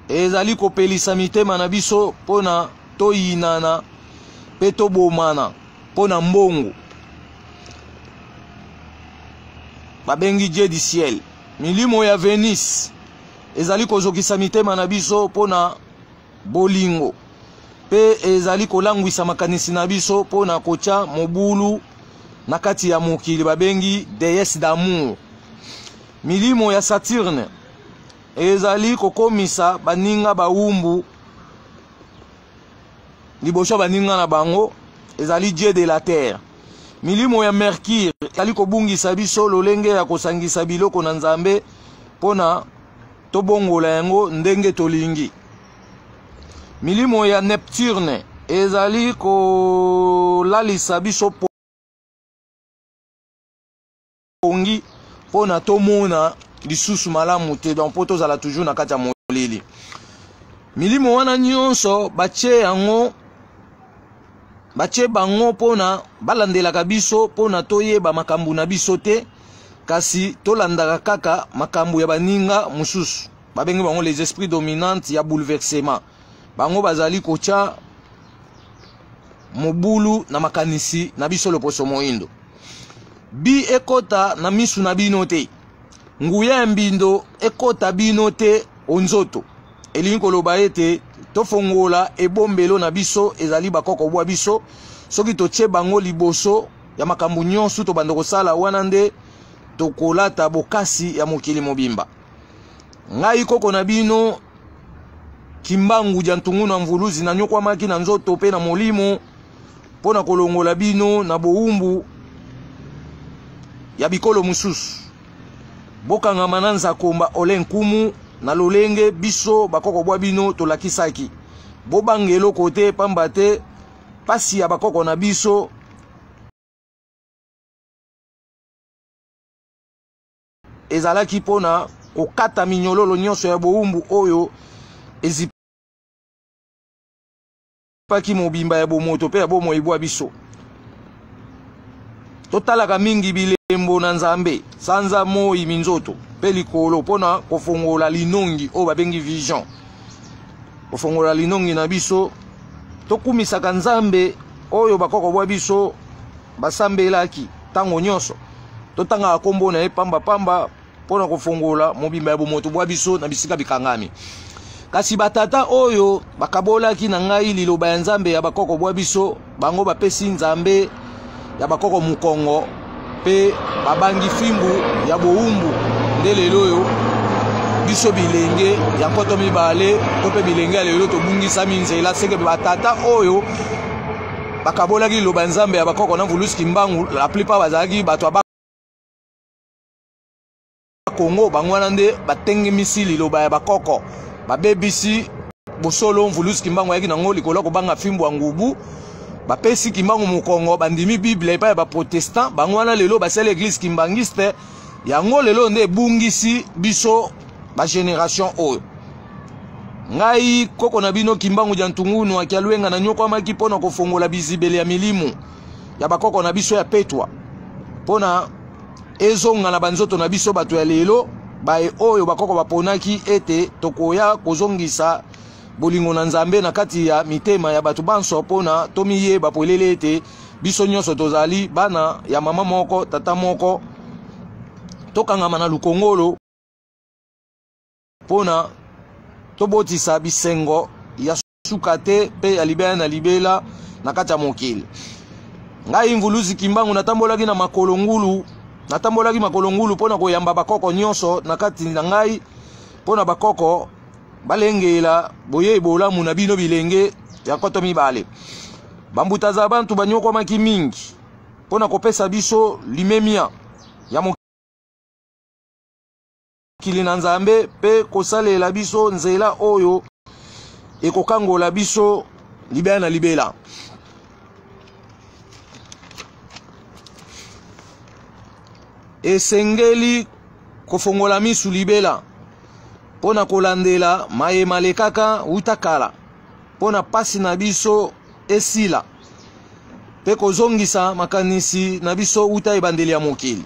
ezali kopelisa mitema na biso pona toyinana pe tobomana pona mbongo babengi die du ciel. Milimo ya Venus ezali kozokisa mitema na biso pona bolingo pe ezali kolangwisa makanisi na biso pona kocha mobulu na kati ya mokili babengi déesse d'amour. Milimo ya Saturne ezali kokomisa baninga baumbu liboso baninga na bango ezali dieu de la terre. Milimo ya Mercure ezali kobungisa biso lolenge ya kosangisa biloko na Nzambe pona tobongola yango ndenge tolingi. Milimo ya Neptune ezali kolalisa biso pongi pona tomona lisusu malamu te donc po tozala toujours na kati ya molili. Milimo wana nyonso bache bango pona balandelaka biso pona toyeba makambo na biso te kasi tolandaka kaka makambo ya baninga mususu babengi bango les esprits dominants ya bouleversement. Bango bazali kocha mobulu na makanisi na biso loposo moindo. Bi ekota na misu na bino te. Nguya mbindo ekota bino te onzoto. Elingi koloba ete tofongola ebombelo na biso ezali bakoko bwa biso soki toche bango liboso ya makambo nyonso to bando kosala wana nde tokolata bokasi ya mokili mobimba. Ngai koko na bino Kimbangu jantungu na Mvuluzi na nyokwa maki na nzoto pe na molimo pona kolongola bino na boumbu ya bikolo mususu. Bokanga mananza komba olenkumu na lolenge biso bakoko bwa bino tolakisaki. Bobangelo kote pamba te pasi ya bakoko na biso ezalaki pona kokata minyololo nyonso ya boumbu oyo ezipaki mobimba ya bomoto pe ya bomo ibwa biso. Totalaka mingi bilembo na Nzambe sanza moi minzoto pe likolo pona kofongola linongi o babengi vision. Kofongola linongi na biso tokumisaka Nzambe oyo bakoko bwa biso basambelaki tango nyonso totanga akombo na epamba pamba pona kofongola mobimba ya bomoto bwa biso na bisika bikangami. Kasi batata oyo bakabolaki na ngai liloba ya Nzambe ya bakoko bwa biso bango bapesi Nzambe ya bakoko mukongo pe babangi fimbu ya boumbu nde lelo yo biso bilenge ya nkoto mibale to pe bilenge ya lelo tobungisa minzela seke batata oyo bakabolaki loba nzambe ya bakoko na Mvuluzi Kimbangu la plupart bazalaki bato ya Congo bangwana nde batenge misili loba ya bakoko babebisi bosolo Mvuluzi Kimbangu yaki nango likolo kobanga fimbu ya ngubu bapesi Kimbangu mokongo bandimi Bible epai ya baprotestant bangwana lelo basala église kimbangiste yango lelo nde ebungisi biso ba génération oyo ngai koko na bino Kimbangu ja Ntungunu akialwenga na nyoko amaki pona kofongola bizibele ya milimu ya bakoko na biso ya petwa pona ezonga na banzoto na biso bato ya lelo bae oyo bakoko baponaki ete tokoya kozongisa bolingo na Nzambe na kati ya mitema ya bato banso pona tomiyeba polele ete biso nyonso tozali bana ya mama moko tata moko tokangama na lukongolo pona tobotisa bisengo ya suka te pe ya libela na libela na kati ya mokili ngai Mvuluzi Kimbangu natambolaki na makolongulu pona koyamba bakoko nyonso na kati na ngai pona bakoko balengela boye bolamu na bino bilenge ya koto mibale bambuta za bantu banyoko maki mingi pona kopesa biso limemia ya mokili na Nzambe pe kosalela biso nzela oyo ekokangola biso libela na libela esengeli kofongola misu libela pona kolandela mayemale kaka utakala pona pasi na biso esila pe kozongisa makanisi na biso uta ebandeli ya mokili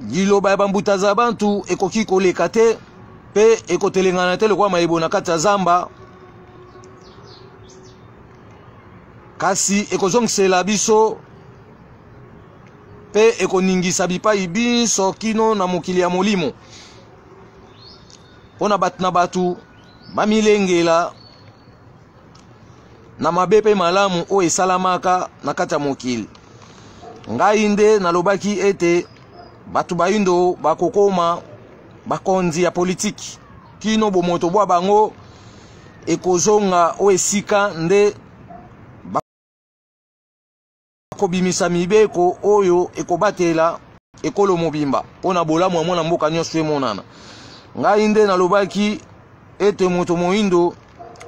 liloba ya bambuta za bantu ekoki koleka te pe ekotelengana te lokwa mayebo na kati ya zamba kasi ekozongisela biso pe ekoningisa bipai biso kino na mokili ya molimo pona batu na batu bamilengela na mabe pe malamu o esalamaka na kati ya mokili ngai nde nalobaki ete batu baindo bakokoma bakonzi ya politiki kino bomoto bwa bango ekozonga o esika nde bakobimisa mibeko oyo ekobatela ekolo mobimba pona bolamu amona mboka nyonso emonana ngai nde nalobaki ete moto moindo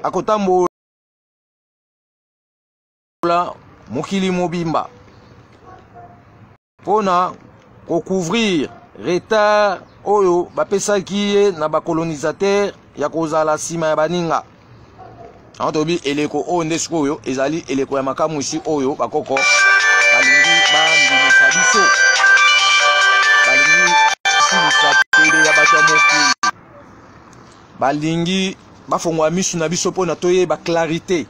akotambola mokili mobimba pona kocouvrir retard oyo bapesaki ye na bakolonisateur ya kozala nsima ya baninga antobi eleko oyo nde sikoyo ezali eleko ya makamu isi oyo bakoko balingi bandimisa biso balingi silisa tele ya bato ya mokili balingi bafongwa misu na biso pona toyeba clarité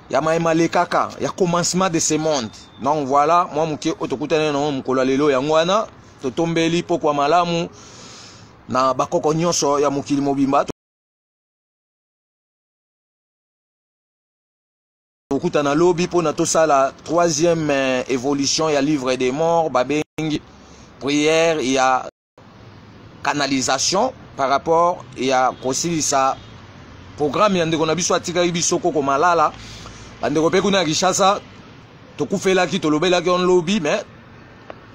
ya mayemale kaka ya commencement de ce monde donc voilà moi muke otokutana na mukolo lelo yango wana totombeli pokwa malamu na bakoko nyonso ya mokili mobimba tokutana lobi pona tosala troisième évolution ya livre des morts babengi prière ya canalisation par rapport ya kosilisa programme ya ndeko na biso atikaki biso koko malala bandeko pe kuna Kinshasa tokufelaki tolobelaki on lobby mais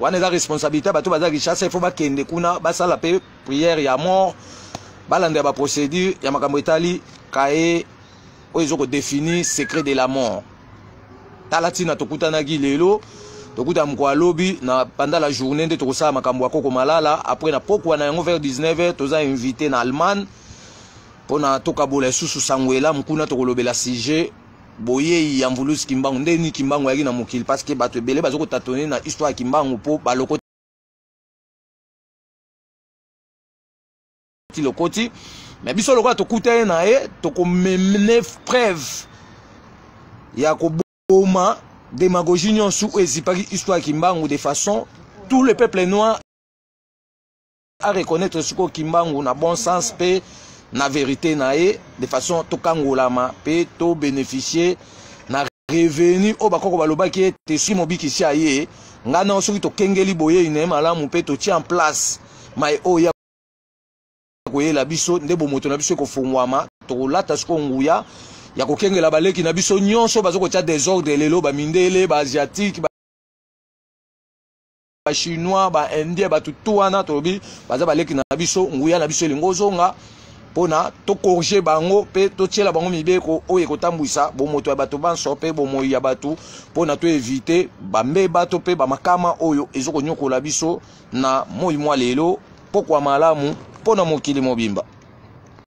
wana eza responsabilité bato baza Kinshasa il faut bakende kuna basala pe prière ya mort balanda ba procédure ya makambo etali kae oyo ezoko définir secret de la mort talatina tokutanaki lelo tokuta mko lobby na pendant la journée nde tokosala makambo akoko malala après na pokwa na yango vers 19h toza invité na Allemagne pona tokabola susu sangwela mkuna tokolobela sujet boye ya Mvuluzi Kimbangu ndeni Kimbangu yaki na mokili parce que bato ebele bazoko tatone na histoire ya Kimbangu po baloko lokoti mais biso lokola tokuta na ye tokomemene preuve ya koboma démagogie nyonso ezipaki histoire ya Kimbangu de façon tout le peuple noir à reconnaître ce que Kimbangu na bon sens pe na vérité na ye de façon tokangolama pe to bénéficier na revenu o bakoko balobaki ete si mobikisi aye ngana soki tokengeli boye ine malamu mpe totia en place mai oya koyela biso nde bomoto na biso ekofungwama tokolata siko nguya ya kokengela baleki na biso nyonso bazokotia désordre lelo bamindele baasiatique bachinois baindien batutu wana tolobi baza baleki na biso nguya na biso elingo ozonga pona tokorge bango mpe totiela bango mibeko oyo ekotambwisa bomoto ya bato banso mpe bomoi ya bato pona toevite bambe bato mpe bamakama oyo ezokonyokola biso na moi mwa lelo pokwa malamu pona mokili mobimba.